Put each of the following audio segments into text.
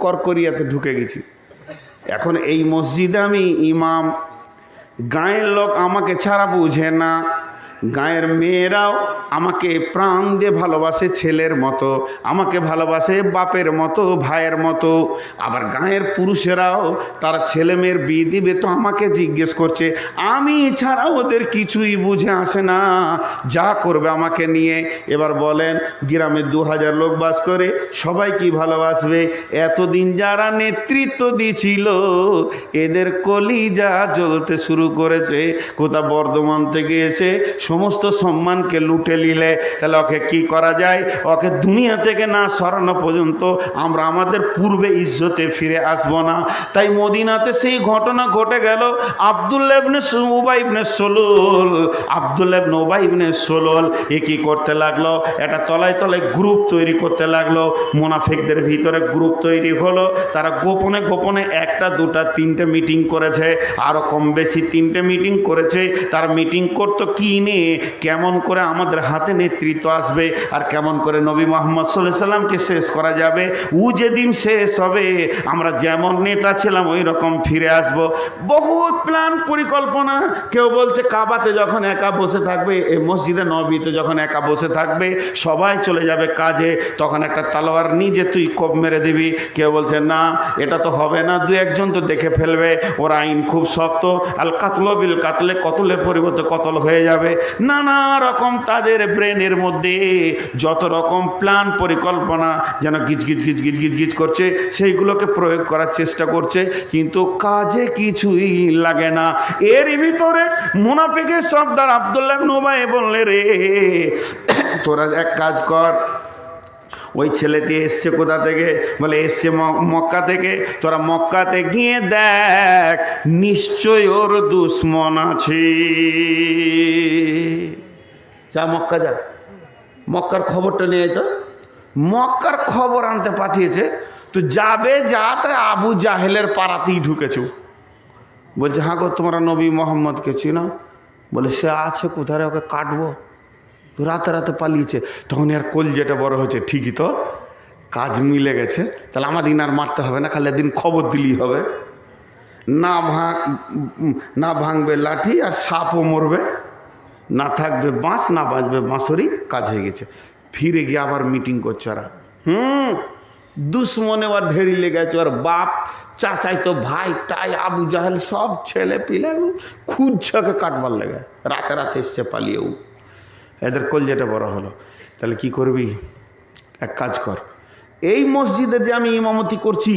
করকরিয়াতে ঢুকে গেছি। এখন এই মসজিদে আমি ইমাম, গাঁয়ের লোক আমাকে ছাড়া বুঝে না, গাঁয়ের মেয়েরাও আমাকে প্রাণ দিয়ে ভালোবাসে, ছেলের মতো আমাকে ভালোবাসে, বাপের মতো, ভাইয়ের মতো। আবার গাঁয়ের পুরুষেরাও তারা ছেলে মেয়ের বিয়ে দিবে তো আমাকে জিজ্ঞেস করছে, আমি ছাড়া ওদের কিছুই বুঝে আসে না, যা করবে আমাকে নিয়ে। এবার বলেন, গ্রামে 2000 লোক বাস করে, সবাই কি ভালোবাসবে? এতদিন যারা নেতৃত্ব দিয়েছিল এদের কলিজা জ্বলতে শুরু করেছে। কোথা বর্ধমান থেকে এসে সমস্ত সম্মানকে লুটে নিলে, তাহলে ওকে কি করা যায়? ওকে দুনিয়া থেকে না সরানো পর্যন্ত আমরা আমাদের পূর্বে ইজ্জতে ফিরে আসব না। তাই মদিনাতে সেই ঘটনা ঘটে গেল। আব্দুল্লাহ ইবনে উবাই ইবনে সলুল, আব্দুল্লাহ ইবনে উবাই ইবনে সলুল এ কি করতে লাগলো? একটা তলায় তলায় গ্রুপ তৈরি করতে লাগলো। মুনাফিকদের ভিতরে গ্রুপ তৈরি হলো। তারা গোপনে গোপনে 1টা 2টা 3টে মিটিং করেছে, আরও কম বেশি 3টে মিটিং করেছে। তারা মিটিং করতো কি নিয়ে? কেমন করে আমাদের হাতে নেতৃত্ব আসবে আর কেমন করে নবী মুহাম্মদ সাল্লাল্লাহু আলাইহি সাল্লামকে শেষ করা যাবে। যেদিন শেষ হবে আমরা যেমন নেতা ছিলাম ওই রকম ফিরে আসব। বহুত প্ল্যান পরিকল্পনা। কেউ বলছে কাবাতে যখন একা বসে থাকবে, এই মসজিদে নববীতে যখন একা বসে থাকবে, সবাই চলে যাবে কাজে, তখন একটা তলোয়ার নিজে তুই কোপ মেরে দিবি। কেউ বলছে না, এটা তো হবে না, 2-1 জন তো দেখে ফেলবে, ওর আইন খুব শক্ত, আল কাতল বিল কাতলে, কতলের পরিবর্তে কতল হয়ে যাবে। নানা রকম তাদের ব্রেনের মধ্যে যত রকম প্ল্যান পরিকল্পনা যেন গিজ গিজ গিজ গিজ গিজ গিজ করছে, সেইগুলোকে প্রয়োগ করার চেষ্টা করছে, কিন্তু কাজে কিছুই লাগে না। এর ভিতরে মুনাফিকের সর্দার আব্দুল্লাহ ইবনে উবাই বললে, রে তোরা এক কাজ কর, ওই ছেলেটি এসছে কোথা থেকে? বলে এসছে মক্কা থেকে। তোরা মক্কাতে গিয়ে দেখ, নিশ্চয় ওর দুশ্মন আছে। যা মক্কা যা, মক্কার খবরটা নিয়ে তো। মক্কার খবর আনতে পাঠিয়েছে, তো যাবে যা, তাই আবু জাহেলের পাড়াতেই ঢুকেছ। বলছে হ্যাঁ গো, তোমরা নবী মোহাম্মদকে চিনো? বলে সে আছে কোথায়, ওকে কাটবো। রাতে রাতে পালিয়েছে। তখন আর কলজেটা বড় হয়েছে, ঠিকই তো, কাজ মিলে গেছে, তাহলে আমাদের আর মারতে হবে না, খালি একদিন খবর দিলেই হবে। না ভাঙবে লাঠি আর সাপও মরবে, না থাকবে বাঁশ, না বাঁচবে বাঁশরি, কাজ হয়ে গেছে। ফিরে গিয়ে আবার মিটিং করছে ওরা। দুশ্মনে ওর ঢেরি লেগেছে, ওর বাপ, চাচাই তো ভাই টাই, আবু জাহেল সব ছেলে পিলে খুঁজছাকে কাটবার লেগে রাতে রাতে এসছে পালিয়েও। এদের কলজেটা বড় হলো। তাহলে কি করবি? এক কাজ কর, এই মসজিদে যে আমি ইমামতি করছি,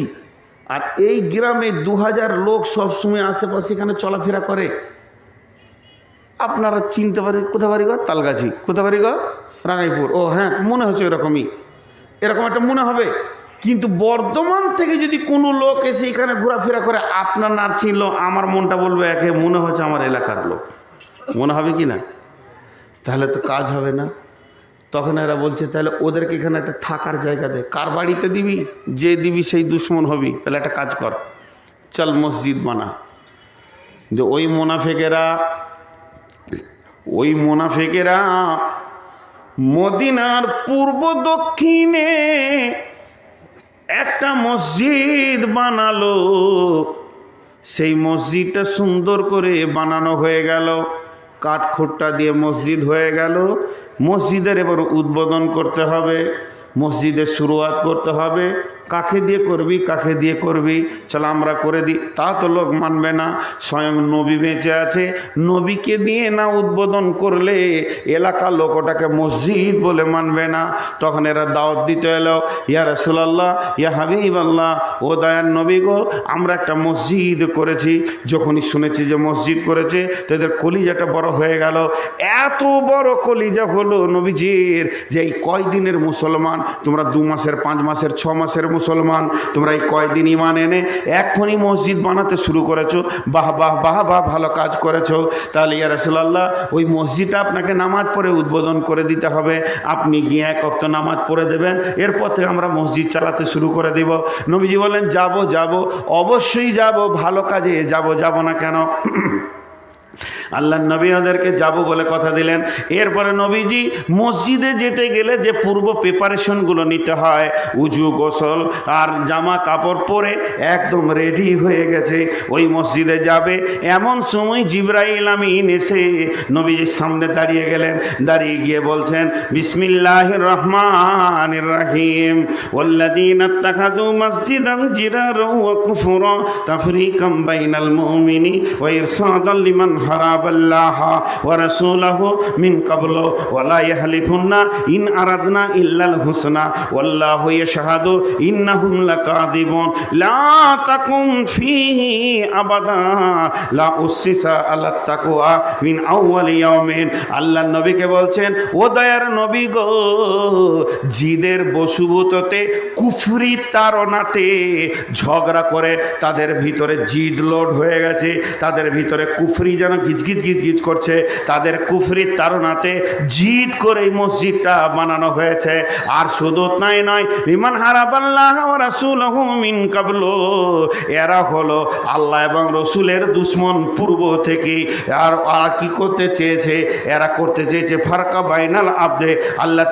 আর এই গ্রামে 2000 লোক সবসময় আশেপাশে এখানে চলাফেরা করে, আপনারা চিনতে পারেন কোথা বাড়ি গো? তালগাছি। কোথা বাড়ি গো? রাঙাইপুর। ও হ্যাঁ, মনে হচ্ছে এরকমই, এরকম একটা মনে হবে। কিন্তু বর্ধমান থেকে যদি কোনো লোক এসে এখানে ঘোরাফেরা করে, আপনার না চিনলো, আমার মনটা বলবে একে মনে হচ্ছে আমার এলাকার লোক। মনে হবে কি না? তাহলে তো কাজ হবে না। তখন এরা বলছে তাহলে ওদেরকে এখানে একটা থাকার জায়গা দে। কার বাড়িতে দিবি? যে দিবি সেই দুশ্মন হবি। তাহলে একটা কাজ কর, চল মসজিদ বানা। যে ওই মুনাফিকেরা মদিনার পূর্ব দক্ষিণে একটা মসজিদ বানালো। সেই মসজিদটা সুন্দর করে বানানো হয়ে গেল, কাঠখুট্টা দিয়ে মসজিদ হয়ে গেল। মসজিদের এবার উদ্বোধন করতে হবে, মসজিদের শুরুয়াত করতে হবে। কাকে দিয়ে করবি, কাকে দিয়ে করবি? চলো আমরা করে দিই। তা তো লোক মানবে না, স্বয়ং নবী বেঁচে আছে, নবীকে দিয়ে না উদ্বোধন করলে এলাকার লোক ওটাকে মসজিদ বলে মানবে না। তখন এরা দাওয়াত দিতে এলো, ইয়া রাসূলুল্লাহ, ইয়া হাবিবাল্লাহ, ও দয়ার নবী গো, আমরা একটা মসজিদ করেছি। যখনই শুনেছি যে মসজিদ করেছে, তাদের কলিজাটা বড় হয়ে গেল। এত বড় কলিজা হলো নবীজির যে এই কয়দিনের মুসলমান, তোমরা 2 মাসের, 5 মাসের, 6 মাসের মুসলমান, তোমরা এই কয়দিন ঈমান এনে এখনই মসজিদ বানাতে শুরু করেছো। বাহ বাহ বাহ বাহ, ভালো কাজ করেছো। তাহলে ইয়া রাসূলুল্লাহ, ওই মসজিদটা আপনাকে নামাজ পড়ে উদ্বোধন করে দিতে হবে। আপনি গিয়ে 1 ওয়াক্ত নামাজ পড়ে দেবেন, এরপর থেকে আমরা মসজিদ চালাতে শুরু করে দিব। নবীজি বলেন যাব, অবশ্যই যাব, ভালো কাজে যাব না কেন? আল্লাহ নবী ওদেরকে যাব বলে কথা দিলেন। এরপরে নবীজি মসজিদে যেতে গেলে যে পূর্ব প্রিপারেশনগুলো নিতে হয়, উজু, গোসল আর জামা কাপড় পরে একদম রেডি হয়ে গেছে, ওই মসজিদে যাবে। এমন সময় জিবরাইল আমিন এসে নবীজির সামনে দাঁড়িয়ে গেলেন। দাঁড়িয়ে গিয়ে বলছেন, বিসমিল্লাহির রহমানির রহিম, ওয়াল্লাযীনা ইত্তাখাযু মাসজিদান জিরারাও ওয়া কুফরা তাফরীকাম বাইনাল মুমিনি ওয়া ইরসাদাল লিমান হারাবাল্লাহা ওয়া রাসূলাহু মিন ক্বাবলু ওয়া লা ইয়াহলিফুন্না ইন আরাদনা ইল্লাল হুসনা ওয়াল্লাহু ইয়াশহাদু ইন্নাহুম লাকাযিবুন লা তাকুম ফীহি আবাদা লা উসসিসা আলাত তাকওয়া মিন আউয়ালি ইয়াউমিন। আল্লাহ নবীকে বলছেন, ও দয়ার নবী গো, জিদের বশীভূততে কুফরি তাড়নাতে ঝগড়া করে তাদের ভিতরে জিদ লোড হয়ে গেছে, তাদের ভিতরে কুফরি যেন গিজগিজ গিজগিজ করছে, তাদের কুফরির তাড়নাতে জিদ করে এই মসজিদটা বানানো হয়েছে। আর শুধু তাই নয়, লিমান হারাবাল্লাহ ওয়া রাসূলুহু মিন ক্বাবলু, এরা হলো আল্লাহ এবং রসুলের দুশমন পূর্ব থেকে। আর কি করতে চেয়েছে? এরা করতে চেয়েছে ফারকা বাইনাল আবদে, আল্লাহ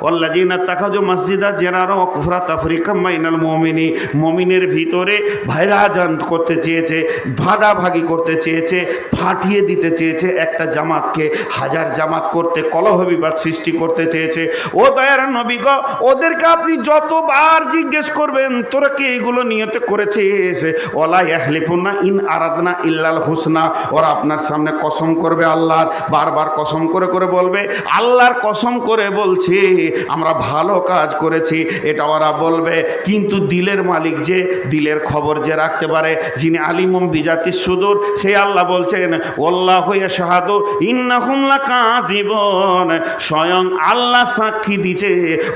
ওয়াল্লাযীনা ইত্তাখাযু মাসজিদা জিরারা ওয়া কুফরা তাফরীকাম বাইনাল মুমিনি, মুমিনের ভিতরে ভাইরাজান করতে চেয়েছে, ভাগাভাগি করতে চেয়েছে, ফাটিয়ে দিতে চেয়েছে, একটা জামাতকে হাজার জামাত করতে, কলহ বিবাদ সৃষ্টি করতে চেয়েছে। ও দয়ার নবী গো, ওদেরকে আপনি যতবার জিজ্ঞেস করবেন তোরা কি এগুলো নিয়তে করেছিস, ওয়ালা ইয়াহলিফুনা ইন আরাদনা ইল্লাল হুসনা, ওরা আপনার সামনে কসম করবে আল্লাহর, বারবার কসম করে করে বলবে, আল্লাহর কসম করে বলছি আমরা ভালো কাজ করেছি, এটা ওরা বলবে। কিন্তু দিলের মালিক যে, দিলের খবর যে রাখতে পারে, যিনি আলিমুম বিজাতিস সুদূর, সেই আল্লাহ বলছেন, ওয়াল্লাহু ইয়াশহাদু ইন্নাহুম লাকাযিবুন, স্বয়ং আল্লাহ সাক্ষী দিছে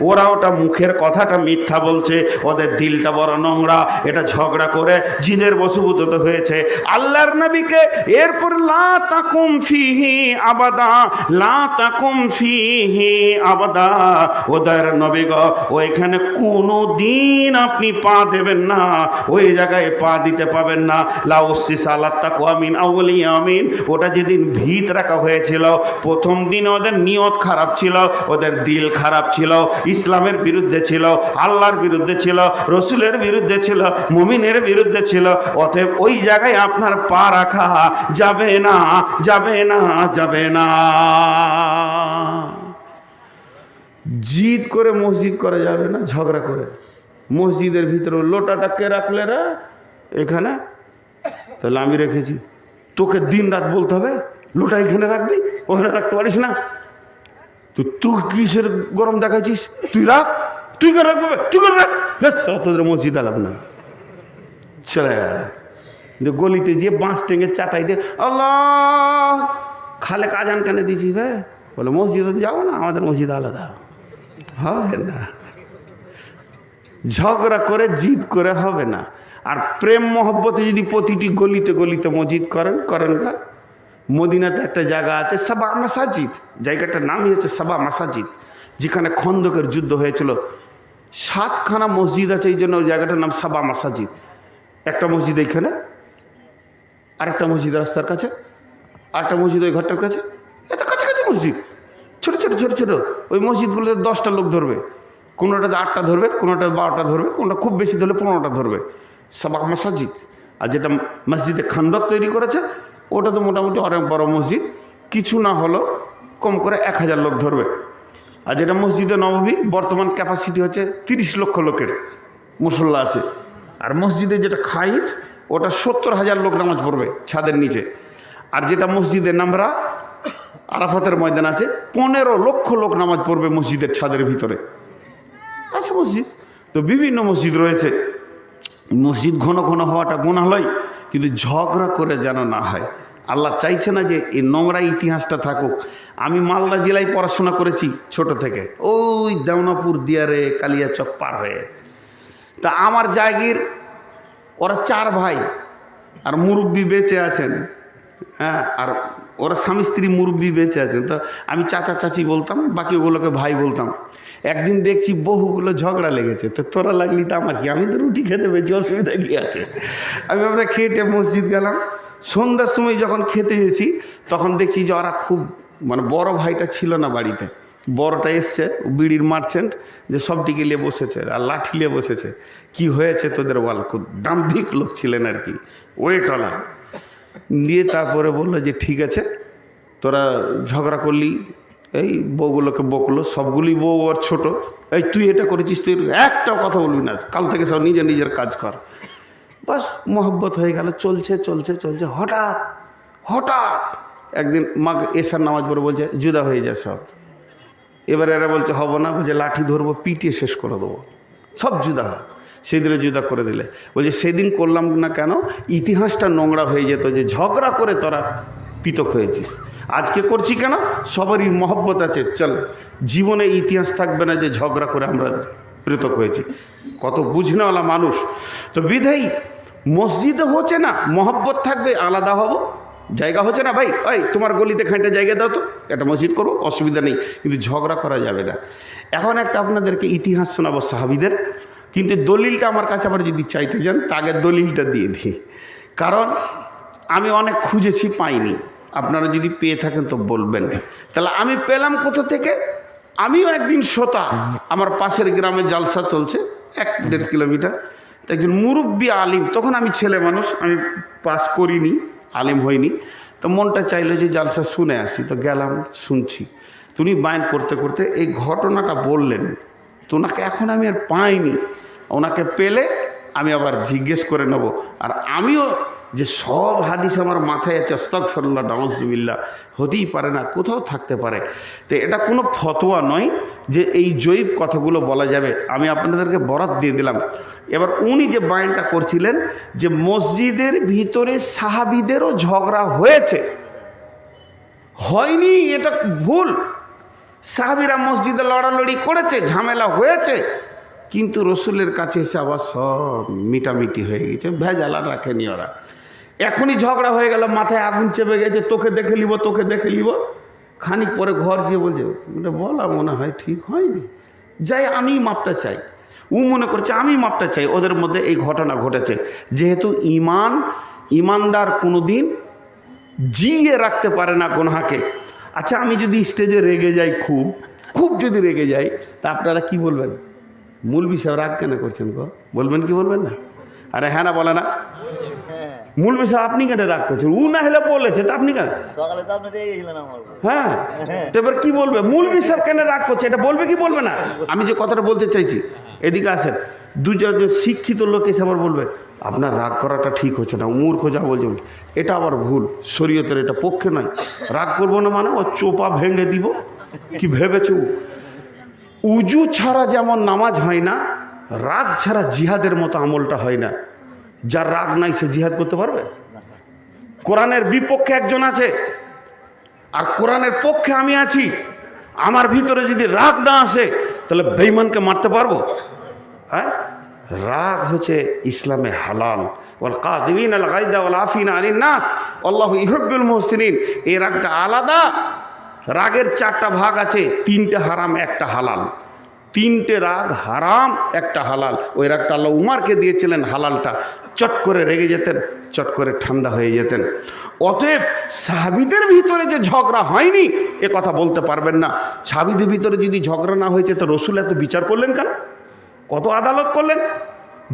ওরা ওটা মুখের কথাটা মিথ্যা বলছে, ওদের দিলটা বড় নোংরা, এটা ঝগড়া করে জিদের বশীভূত হয়েছে। আল্লাহর নবীকে এরপর লা তাকুম ফিহি আবাদা, লা তাকুম ফিহি আবাদা, ওদের নবী গো, ওইখানে কোনো দিন আপনি পা দেবেন না, ওই জায়গায় পা দিতে পাবেন না। লা উসসিসা আলাত তাকওয়া মিন আউয়ালি ইয়ামিন, ওটা যেদিন ভিত রাখা হয়েছিল, প্রথম দিন ওদের নিয়ত খারাপ ছিল, ওদের দিল খারাপ ছিল, ইসলামের বিরুদ্ধে ছিল, আল্লাহর বিরুদ্ধে ছিল, রসুলের বিরুদ্ধে ছিল, মুমিনের বিরুদ্ধে ছিল। অতএব ওই জায়গায় আপনার পা রাখা যাবে না, যাবে না, যাবে না। জিদ করে মসজিদ করা যাবে না, ঝগড়া করে। মসজিদের ভিতরে লোটাটা কে রাখলে রে এখানে? তাহলে আমি রেখেছি, তোকে দিন রাত বলতে হবে লোটা এখানে রাখবি, ওখানে রাখতে পারিস না। তো তুই কিসের গরম দেখাচ্ছিস? তুই রাখ, তুই করে রাখবে, তুই করে রাখ, তোদের মসজিদ আলাপ না। চলে গলিতে গিয়ে বাঁশ টেঙে চাটাই দিয়ে আল্লাহ খালে কাজান কেন দিয়েছিস ভাই? বলে মসজিদে যাবো না, আমাদের মসজিদ আলাদা। হবে না, ঝগড়া করে জিদ করে হবে না। আর প্রেম মহব্বতে যদি প্রতিটি গলিতে গলিতে মসজিদ করেন, করেন না। মদিনাতে একটা জায়গা আছে সাবা মাসাজিদ, জায়গাটার নামই হচ্ছে সাবা মাসাজিদ, যেখানে খন্দকের যুদ্ধ হয়েছিল। 7খানা মসজিদ আছে, এই জন্য ওই জায়গাটার নাম সাবা মাসাজিদ। একটা মসজিদ এইখানে, আরেকটা মসজিদ রাস্তার কাছে, আরেকটা মসজিদ ওই ঘরটার কাছে, এত কাছাকাছি মসজিদ, ছোটো ছোটো ছোটো ছোটো। ওই মসজিদগুলোতে 10টা লোক ধরবে, কোনোটাতে 8টা ধরবে, কোনোটাতে 12টা ধরবে, কোনোটা খুব বেশি ধরলে 15টা ধরবে। সাবা মাসাজিদ। আর যেটা মসজিদে খান্দক তৈরি করেছে, ওটা তো মোটামুটি অনেক বড় মসজিদ, কিছু না হলো কম করে 1000 লোক ধরবে। আর যেটা মসজিদে নববী, বর্তমান ক্যাপাসিটি হচ্ছে 30 লক্ষ লোকের মুসল্লা আছে। আর মসজিদে যেটা খাইর, ওটা 70,000 লোক নামাজ পড়বে ছাদের নিচে। আর যেটা মসজিদে নামরা আরাফাতের ময়দান আছে, 15 লক্ষ লোক নামাজ পড়বে মসজিদের ছাদের ভিতরে আছে মসজিদ। তো বিভিন্ন মসজিদ রয়েছে। মসজিদ ঘন ঘন হওয়াটা গুনাহ নয়, কিন্তু ঝগড়া করে যেন না হয়। আল্লাহ চাইছে না যে এই নোংরা ইতিহাসটা থাকুক। আমি মালদা জেলায় পড়াশোনা করেছি ছোট থেকে, ওই দেওনাপুর দিয়ারে কালিয়াচক পার হয়ে। তা আমার জায়গির ওরা 4 ভাই, আর মুরব্বি বেঁচে আছেন। হ্যাঁ, আর ওরা স্বামী স্ত্রী মুরব্বি বেঁচে আছেন। তো আমি চাচা চাচি বলতাম, বাকি ওগুলোকে ভাই বলতাম। একদিন দেখছি বহুগুলো ঝগড়া লেগেছে। তো তোরা লাগলি তো আমার কি, আমি তো রুটি খেতে পেয়েছি, অসুবিধা কি আছে? আমি আমরা খেটে মসজিদ গেলাম। সন্ধ্যার সময় যখন খেতে গেছি তখন দেখছি যে ওরা খুব মানে বড় ভাইটা ছিল না বাড়িতে, বড়টা এসছে বিড়ির মার্চেন্ট, যে সবটিকে নিয়ে বসেছে আর লাঠি নিয়ে বসেছে। কি হয়েছে তোদের বল? খুব দাম্ভিক লোক ছিলেন আর কি, ওয়েটওয়ালা। দিয়ে তারপরে বললো যে ঠিক আছে, তোরা ঝগড়া করলি, এই বউগুলোকে বকলো, সবগুলি বউ আর ছোট, এই তুই এটা করেছিস, তুই একটা কথা বলবি না, কাল থেকে সব নিজের নিজের কাজ কর। বাস মহব্বত হয়ে গেল, চলছে চলছে চলছে। হঠাৎ হঠাৎ একদিন মা এশার নামাজ পড়ে বলছে জুদা হয়ে যায় সব। এবারে এরা বলছে হবো না, বলছে লাঠি ধরবো, পিটিয়ে শেষ করে দেবো, সব জুদা হয়। সেদিনে জুদা করে দিলে বলছে সেদিন করলাম না কেন, ইতিহাসটা নোংরা হয়ে যেত যে ঝগড়া করে তোরা পৃথক হয়েছিস। আজকে করছি কেন, সবারই মহব্বত আছে, চল জীবনে ইতিহাস থাকবে না যে ঝগড়া করে আমরা পৃথক হয়েছি। কত বুঝনেওয়ালা মানুষ। তো বিধায়ী মসজিদে হচ্ছে না, মহব্বত থাকবে, আলাদা হব, জায়গা হচ্ছে না, ভাই ওই তোমার গলিতে খাঁটে জায়গা দাও তো, একটা মসজিদ করো, অসুবিধা নেই, কিন্তু ঝগড়া করা যাবে না। এখন একটা আপনাদেরকে ইতিহাস শোনাবো সাহাবীদের, কিন্তু দলিলটা আমার কাছে আবার যদি চাইতে যান তাকে দলিলটা দিয়ে দিই, কারণ আমি অনেক খুঁজেছি পাইনি। আপনারা যদি পেয়ে থাকেন তো বলবেন। তাহলে আমি পেলাম কোথা থেকে? আমিও একদিন শ্রোতা, আমার পাশের গ্রামে জালসা চলছে 1-1.5 কিলোমিটার, তো একজন মুরব্বী আলিম, তখন আমি ছেলে মানুষ, আমি পাস করিনি, আলিম হইনি, তো মনটা চাইলো যে জালসা শুনে আসি, তো গেলাম, শুনছি। তুমি বায়ান করতে করতে এই ঘটনাটা বললেন, তো ওনাকে এখন আমি আর পাইনি, ওনাকে পেলে আমি আবার জিজ্ঞেস করে নেব। আর আমিও যে সব হাদিস আমার মাথায় আছে, আস্তাগফিরুল্লাহ নাউযুবিল্লাহ, হতেই পারে না, কোথাও থাকতে পারে। তো এটা কোনো ফতোয়া নয় যে এই জয়ীব কথাগুলো বলা যাবে। আমি আপনাদেরকে বরাত দিয়ে দিলাম। এবার উনি যে বায়ানটা করছিলেন যে মসজিদের ভিতরে সাহাবীদেরও ঝগড়া হয়েছে, হয়নি এটা ভুল। সাহাবীরা মসজিদে লড়ালড়ি করেছে, ঝামেলা হয়েছে, কিন্তু রসুলের কাছে এসে আবার সব মিটামিটি হয়ে গেছে, ভেজাল আর রাখেনি ওরা। এখনই ঝগড়া হয়ে গেল, মাথায় আগুন চেপে গেছে, তোকে দেখে নিব, তোকে দেখে নিব। খানিক পরে ঘর যেয়ে বলছে বলা মনে হয় ঠিক হয়নি, যাই আমি মাপটা চাই। ও মনে করছে আমি মাপটা চাই। ওদের মধ্যে এই ঘটনা ঘটেছে। যেহেতু ইমানদার কোনো দিন জিয়ে রাখতে পারে না গুনাহকে। আচ্ছা, আমি যদি স্টেজে রেগে যাই, খুব যদি রেগে যাই, তা আপনারা কি বলবেন? মৌলভী সাহেব রাগ কেন করছেন গো? বলবেন কি বলবেন না? আরে হ্যাঁ না বলে না? মৌলভী সাহেব আপনি কেন রাগ করছেন? ও না হলে বলেছে তা আপনি কেন? হ্যাঁ, তো এবার কি বলবে? মৌলভী সাহেব কেন রাগ করছে, এটা বলবে কি বলবে না? আমি যে কথাটা বলতে চাইছি, এদিকে আসেন, দুজন শিক্ষিত লোক এসে আবার বলবে আপনার রাগ করাটা ঠিক হচ্ছে না, মূর্খ যা বলছে এটা আবার ভুল, শরীয়তের এটা পক্ষে নয়। রাগ করবো না মানে ও চোপা ভেঙে দিব, কি ভেবেছে? উজু ছাড়া যেমন নামাজ হয় না, রাগ ছাড়া জিহাদের মতো আমলটা হয় না। যার রাগ নাই সে জিহাদ করতে পারবে? কোরআনের বিপক্ষে একজন আছে আর কোরআনের পক্ষে আমি আছি, আমার ভিতরে যদি রাগ না আসে তাহলে বেঈমানকে মারতে পারবো? হ্যাঁ, রাগ হচ্ছে ইসলামে হালাল। ওয়াল কাযিমিনা আল গায়যা ওয়াল আফিনা আনিন নাস আল্লাহু ইউহিব্বুল মুহসিনিন। এই রাগটা আলাদা। রাগের 4টা ভাগ আছে, 3টে হারাম, 1টা হালাল। 3টে রাগ হারাম, 1টা হালাল। ওই রাগটা আল্লাহ উমারকে দিয়েছিলেন, হালালটা। চট করে রেগে যেতেন, চট করে ঠান্ডা হয়ে যেতেন। অতএব সাহাবীদের ভিতরে যে ঝগড়া হয়নি এ কথা বলতে পারবেন না। সাহাবীদের ভিতরে যদি ঝগড়া না হয়েছে তো রসুল এত বিচার করলেন কেন? কত আদালত করলেন?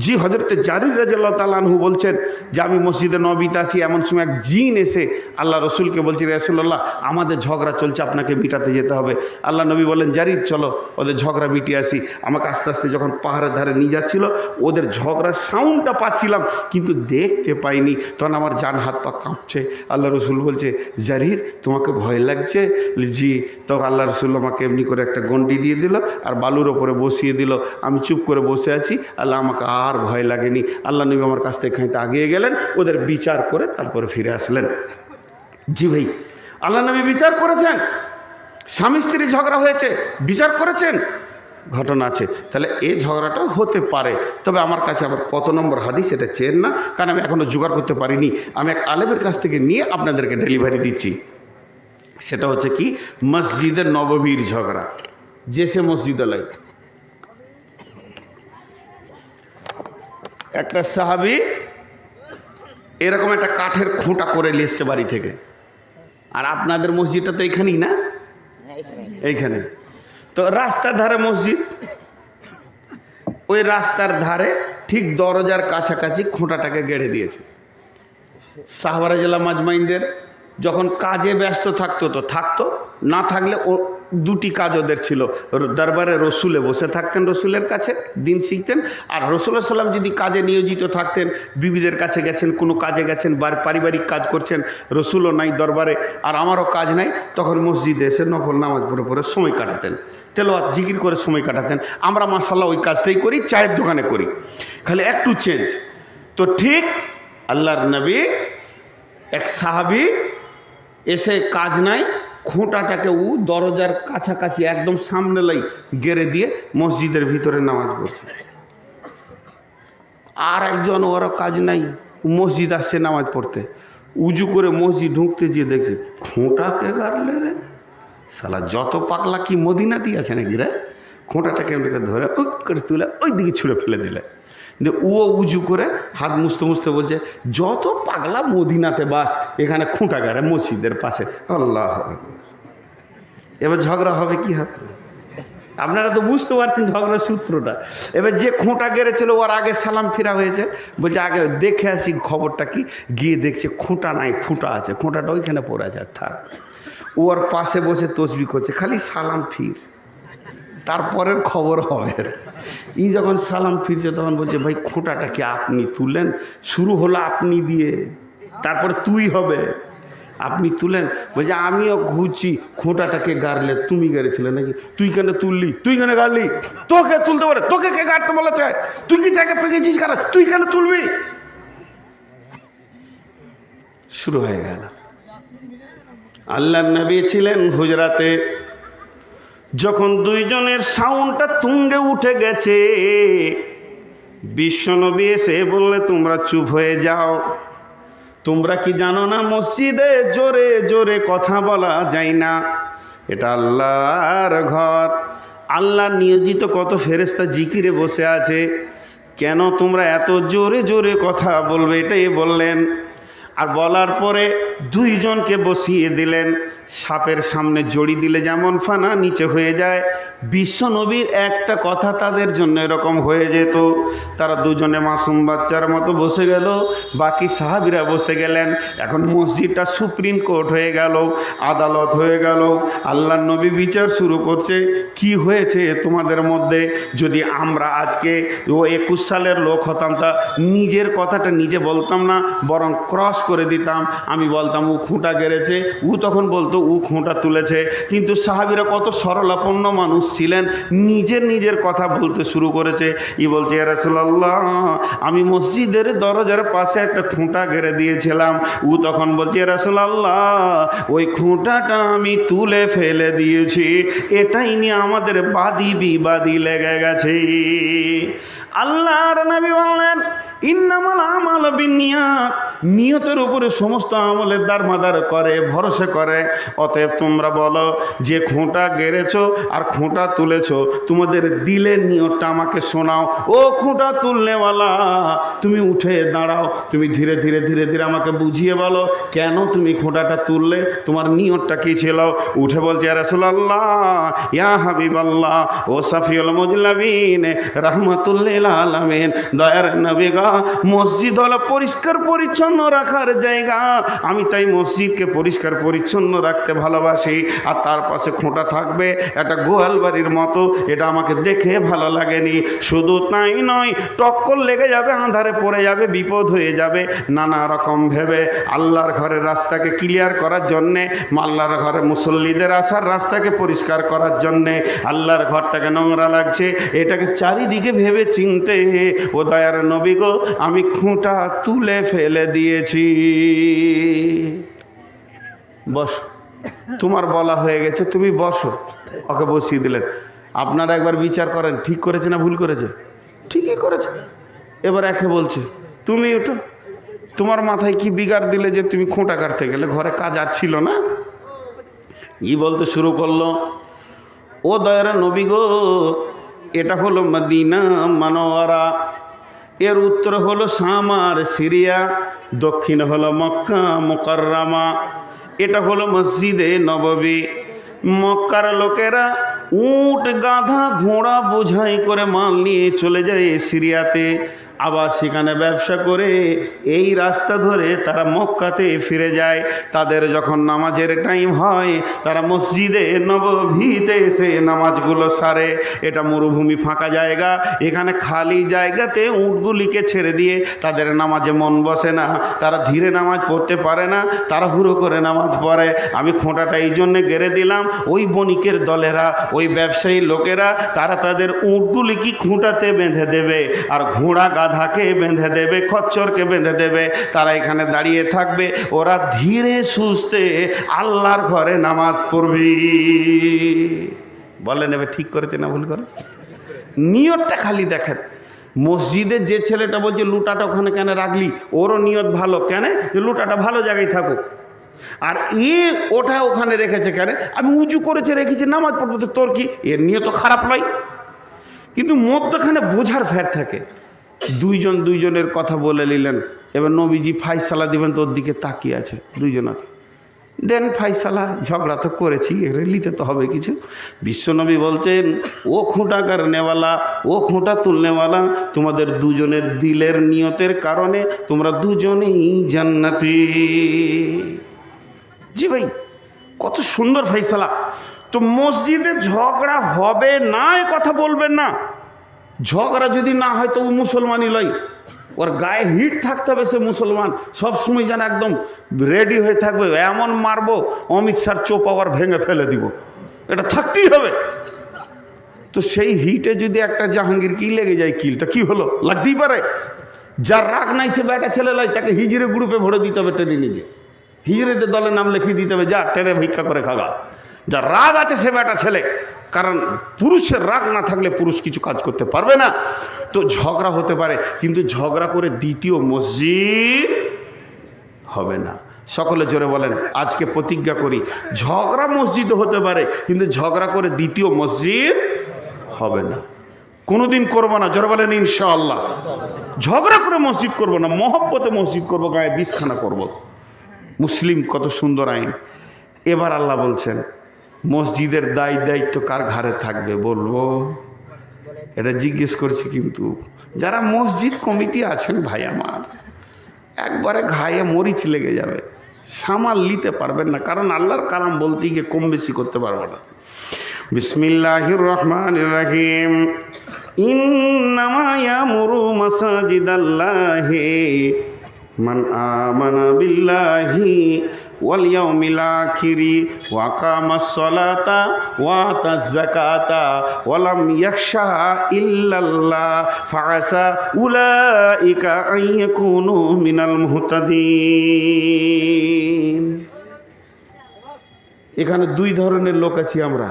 জি, হযরতে জারির রাদিয়াল্লাহু তাআলা আনহু বলছেন যে আমি মসজিদে নববীতে আছি, এমন সময় এক জিন এসে আল্লাহ রসুলকে বলছে রাসূলুল্লাহ আমাদের ঝগড়া চলছে, আপনাকে মিটাতে যেতে হবে। আল্লাহ নবী বললেন জারির চলো ওদের ঝগড়া মিটিয়ে আসি। আমাকে আস্তে আস্তে যখন পাহাড়ের ধারে নিয়ে যাচ্ছিল, ওদের ঝগড়ার সাউন্ডটা পাচ্ছিলাম কিন্তু দেখতে পাইনি। তখন আমার জান হাত পা কাঁপছে। আল্লাহ রসুল বলছে জারির তোমাকে ভয় লাগছে? জি। তখন আল্লাহ রসুল আমাকে এমনি করে একটা গন্ডি দিয়ে দিল আর বালুর ওপরে বসিয়ে দিল। আমি চুপ করে বসে আছি। আল্লাহ আমাকে আর ভয় লাগেনি। আল্লাহ নবী আমার কাছ থেকে খানিকটা আগিয়ে গেলেন, ওদের বিচার করে তারপরে ফিরে আসলেন। জি ভাই, আল্লাহ নবী বিচার করেছেন, স্বামী স্ত্রী ঝগড়া হয়েছে, বিচার করেছেন, ঘটনা আছে। তাহলে এই ঝগড়াটা হতে পারে। তবে আমার কাছে আবার কত নম্বর হাদিস এটা চেন না, কারণ আমি এখনও জোগাড় করতে পারিনি। আমি এক আলেমের কাছ থেকে নিয়ে আপনাদেরকে ডেলিভারি দিচ্ছি। সেটা হচ্ছে কি, মসজিদে নববীর ঝগড়া। যে সে মসজিদে লাই একটা সাহাবী এরকম একটা কাঠের খুঁটা করে নিয়ে এসছে বাড়ি থেকে। আর আপনাদের মসজিদটা তো এইখানেই না, এইখানে তো রাস্তার ধারে মসজিদ, ওই রাস্তার ধারে ঠিক দরজার কাছাকাছি খুঁটাটাকে গেড়ে দিয়েছে। সাহাবারা জেলা মাজমাইনদের যখন কাজে ব্যস্ত থাকতো তো থাকতো, না থাকলে ও দুটি কাজ ওদের ছিল। দরবারে রসুলে বসে থাকতেন, রসুলের কাছে দিন শিখতেন। আর রসুল্লাহ সাল্লাম যদি কাজে নিয়োজিত থাকতেন, বিবিদের কাছে গেছেন, কোনো কাজে গেছেন, পারিবারিক কাজ করছেন, রসুলও নাই দরবারে, আর আমারও কাজ নাই, তখন মসজিদে এসে নফল নামাজ পড়ে পড়ে সময় কাটাতেন, তেলাওয়াত জিকির করে সময় কাটাতেন। আমরা মাশাআল্লাহ ওই কাজটাই করি, চায়ের দোকানে করি, খালি একটু চেঞ্জ। তো ঠিক আল্লাহর নবী এক সাহাবী এসে কাজ নাই, খুঁটাটাকে দরজার কাছাকাছি একদম সামনে লাই গেড়ে দিয়ে মসজিদের ভিতরে নামাজ পড়ছে। আর একজন ওরা কাজ নাই, মসজিদ আসছে নামাজ পড়তে, উজু করে মসজিদ ঢুকতে গিয়ে দেখছে খুঁটাকে গাড়লে রে শালা, যত পাগলা কি মদিনাতি আছে নাকি রে, খুঁটাটাকে এমনিকে ধরে করে তুলে ওই দিকে ছুঁড়ে ফেলে দিলে। ও উজু করে হাত মুছতে মুছতে বলছে যত পাগলা মদিনাতে বাস, এখানে খুঁটা গাড়ে মসজিদের পাশে। আল্লাহ, এবার ঝগড়া হবে কি হবে? আপনারা তো বুঝতে পারছেন ঝগড়ার সূত্রটা। এবার যে খুঁটা গেড়েছিল ওর আগে সালাম ফিরা হয়েছে, বলছে আগে দেখে আসি খবরটা কি। গিয়ে দেখছে খুঁটা নাই, খুঁটা আছে, খুঁটাটা ওইখানে পড়ে আছে, থাক। ওর পাশে বসে তসবি করছে, খালি সালাম ফির, তারপরের খবর হবে। ই যখন সালাম ফিরছে তখন বলছে ভাই খুঁটাটা কি আপনি তুললেন? শুরু হলো আপনি দিয়ে, তারপরে তুই হবে, আপনি তুলেন। বলছে আমিও ঘুরছি, খুঁটাটাকে গাড়লে তুমি গেড়েছিলে নাকি? তুই কেন তুললি? তুই কেন গাড়লি? তোকে তুলতে পারে, তোকে কে গাড়তে বলেছে? তুই কি জায়গায় পেকেছিস কারণ তুই কেন তুলবি? শুরু হয়ে গেল। আল্লাহর নবী ছিলেন হুজরাতে, যখন দুইজনের সাউন্ডটা তুঙ্গে উঠে গেছে, বিশ্বনবী এসে বললে তোমরা চুপ হয়ে যাও, তোমরা কি জানো না মসজিদে জোরে জোরে কথা বলা যায় না, এটা আল্লাহর ঘর, আল্লাহ নিয়োজিত কত ফেরেশতা জিকিরে বসে আছে, কেন তোমরা এত জোরে জোরে কথা বলবে? এটাই বললেন। আর বলার পরে দুইজনকে বসিয়ে দিলেন, সাপের সামনে জড়ি দিলে যেমন ফানা নিচে হয়ে যায়, বিশ্বনবীর একটা কথা তাদের জন্য এরকম হয়ে যেত। তারা দুজনে মাসুম বাচ্চার মতো বসে গেল, বাকি সাহাবীরা বসে গেলেন। এখন মসজিদটা সুপ্রিম কোর্ট হয়ে গেল, আদালত হয়ে গেল। আল্লাহর নবী বিচার শুরু করছে, কি হয়েছে তোমাদের মধ্যে? যদি আমরা আজকে 21 সালের লোক হতাম, তা নিজের কথাটা নিজে বলতাম না, বরং ক্রস করে দিতাম। আমি বলতাম ও খুঁটা গেড়েছে, ও তখন বলতো ও খুঁটা তুলেছে। কিন্তু সাহাবীরা কত সরলাপন্ন মানুষ ছিলেন, নিজের নিজের কথা বলতে শুরু করেছে। ই বলছে ইয়া রাসূলুল্লাহ, আমি মসজিদের দরজার পাশে একটা খুঁটা গেড়ে দিয়েছিলাম। ও তখন বলছে ইয়া রাসূলুল্লাহ, ওই খুঁটাটা আমি তুলে ফেলে দিয়েছি, এটাই নিয়ে আমাদের বাদী বিবাদী লেগে গেছে। আল্লাহর নবী বললেন ইন্নামাল আমালু বিন্নিয়াত, নিয়তের উপরে সমস্ত আমলের দারমাদার করে, ভরসা করে। অতএব তোমরা বলো যে খুঁটা গেড়েছো আর খুঁটা তুলেছো, তোমাদের দিলের নিয়তটা আমাকে শোনাও। ও খুঁটা তুলনেওয়ালা, তুমি উঠে দাঁড়াও, তুমি ধীরে ধীরে ধীরে ধীরে আমাকে বুঝিয়ে বলো কেন তুমি খুঁটাটা তুললে, তোমার নিয়তটা কি ছিল? উঠে বলছে ইয়া রাসূলুল্লাহ, ইয়া হাবিবাল্লাহ, ও সাফিউল মুজলাবিন, রাহমাতুল লিল আলামিন, দয়ার নবী গো, মসজিদ হলো পরিষ্কার পরিচ্ছন্ন রাখার জায়গা, আমি তাই মসজিদকে পরিষ্কার পরিচ্ছন্ন রাখতে ভালোবাসি। আর তার পাশে খুঁটা থাকবে একটা গোয়াল বাড়ির মতো, এটা আমাকে দেখে ভালো লাগেনি। শুধু তাই নয়, টক্কর লেগে যাবে, আঁধারে পড়ে যাবে, বিপদ হয়ে যাবে, নানা রকম ভেবে আল্লাহর ঘরের রাস্তাকে ক্লিয়ার করার জন্যে, আল্লাহর ঘরে মুসল্লিদের আসার রাস্তাকে পরিষ্কার করার জন্যে, আল্লাহর ঘরটাকে নোংরা লাগছে, এটাকে চারিদিকে ভেবে চিনতে, ও দয়ার নবী গো, আমি খুঁটা তুলে ফেলে দিয়েছি। বস, তোমার বলা হয়ে গেছে, তুমি বসো। ওকে বসিয়ে দিলেন। আপনারা একবার বিচার করেন, ঠিক করেছে না ভুল করেছে? ঠিকই করেছে। এবার একে বলছে তুমি ওঠো, তোমার মাথায় কি বিগাড় দিলে যে তুমি খুঁটা কাটতে গেলে? ঘরে কাজ আর ছিল না? ই বলতে শুরু করলো, ও দয়ার নবী গো, এটা হলো মদিনা মানোয়ারা, এর উত্তর হলো শাম আর সিরিয়া, দক্ষিণে হলো মক্কা মুকাররমা। এটা হলো মসজিদে নববী। মক্কার লোকেরা উট গাধা ঘোড়া বোঝাই করে মাল নিয়ে চলে যায় সিরিয়াতে, আবার সেখানে ব্যবসা করে এই রাস্তা ধরে তারা মক্কাতে ফিরে যায়। তাদের যখন নামাজের টাইম হয় তারা মসজিদে নববীতে এসে নামাজগুলো সারে। এটা মরুভূমি ফাঁকা জায়গা, এখানে খালি জায়গাতে উটগুলিকে ছেড়ে দিয়ে তাদের নামাজে মন বসে না, তারা ধীরে নামাজ পড়তে পারে না, তাড়াহুড়ো করে নামাজ পড়ে। আমি খোঁটাটা এই জন্যে গেড়ে দিলাম, ওই বণিকের দলেরা, ওই ব্যবসায়ী লোকেরা তারা তাদের উটগুলিকে খুঁটাতে বেঁধে দেবে, আর ঘোড়া গাধাকে বেঁধে দেবে, খচ্চরকে বেঁধে দেবে। তারা এখানে দাঁড়িয়ে থাকবে, ওরা ধীরে সুস্থে আল্লাহর ঘরে নামাজ পড়বে। বলেন এবার ঠিক করেছে না ভুল করেছে? নিয়তটা খালি দেখেন। মসজিদে যে ছেলেটা বলছে লুটাটা ওখানে কেন রাখলি, ওরও নিয়ত ভালো, কেন যে লুটাটা ভালো জায়গায় থাকুক। আর ওটা ওখানে রেখেছে কেন, আমি উঁচু করেছে রেখেছি নামাজ পড়তে, তোর কি? এর নিয়ত খারাপ নয়, কিন্তু মধ্যখানে বোঝার ফের থাকে। দুইজন দুইজনের কথা বলে নিলেন, এবার নবীজি ফাইসালা দিবেন, তোর দিকে তাকিয়ে আছে দুইজনাতে, দেন ফাইসালা, ঝগড়া তো করেছি, নিতে তো হবে কিছু। বিশ্বনবী বলছেন, ও খুঁটা কারনেওয়ালা, ও খুঁটা তুলনেওয়ালা, তোমাদের দুজনের দিলের নিয়তের কারণে তোমরা দুজনেই জান্নাতি। জি ভাই, কত সুন্দর ফাইসালা। তো মসজিদে ঝগড়া হবে না, এ কথা বলবেন না। ঝগড়া যদি না হয় তো ও মুসলমানই লয়, ওর গায়ে হিট থাকতে হবে। সে মুসলমান সবসময় যেন একদম রেডি হয়ে থাকবে, এমন মারবো অমিত শাহর চোপ আবার ভেঙে ফেলে দিব, এটা থাকতেই হবে। তো সেই হিটে যদি একটা জাহাঙ্গীর কি লেগে যায়, কিলটা কি হলো, লাগতেই পারে। যার রাগ নাই সে বেটা ছেলে লয়, তাকে হিজড়ে গ্রুপে ভরে দিতে হবে, টেনে নিজে হিজড়েদের দলের নাম লিখিয়ে দিতে হবে, যা টেনে ভিক্ষা করে খাগা। যার রাগ আছে সে বেটা ছেলে, কারণ পুরুষের রাগ না থাকলে পুরুষ কিছু কাজ করতে পারবে না। তো ঝগড়া হতে পারে, কিন্তু ঝগড়া করে দ্বিতীয় মসজিদ হবে না। সকলে জোরে বলেন, আজকে প্রতিজ্ঞা করি, ঝগড়া মসজিদ হতে পারে, কিন্তু ঝগড়া করে দ্বিতীয় মসজিদ হবে না, কোনোদিন করবো না। জোরে বলেন ইনশাআল্লাহ। ঝগড়া করে মসজিদ করব না, মহব্বতে মসজিদ করব, গায়ে বিষখানা করব। মুসলিম কত সুন্দর আইন। এবার আল্লাহ বলছেন, মসজিদের দায়িত্ব কার ঘাড়ে থাকবে বলবো? এটা জিজ্ঞেস করছি, কিন্তু যারা মসজিদ কমিটি আছেন ভাই আমার, একবারে ঘায়ে মরিচ লেগে যাবে, সামাল নিতে পারবেন না, কারণ আল্লাহর কালাম বলতে গিয়ে কম বেশি করতে পারবো না। বিসমিল্লাহির রহমানির রহিম। ইন্নামা ইয়ামুরু মাসাজিদাল্লাহি মান আমানা বিল্লাহি ওয়াল ইয়াউমিল আখিরি ওয়া আকামাস সালাতা ওয়া আতাজ যাকাতা ওয়া লাম ইয়াখশা ইল্লাল্লাহ ফাআসা উলাইকা আন ইয়াকুনু মিনাল মুহতাদিন। এখানে দুই ধরনের লোক আছি আমরা,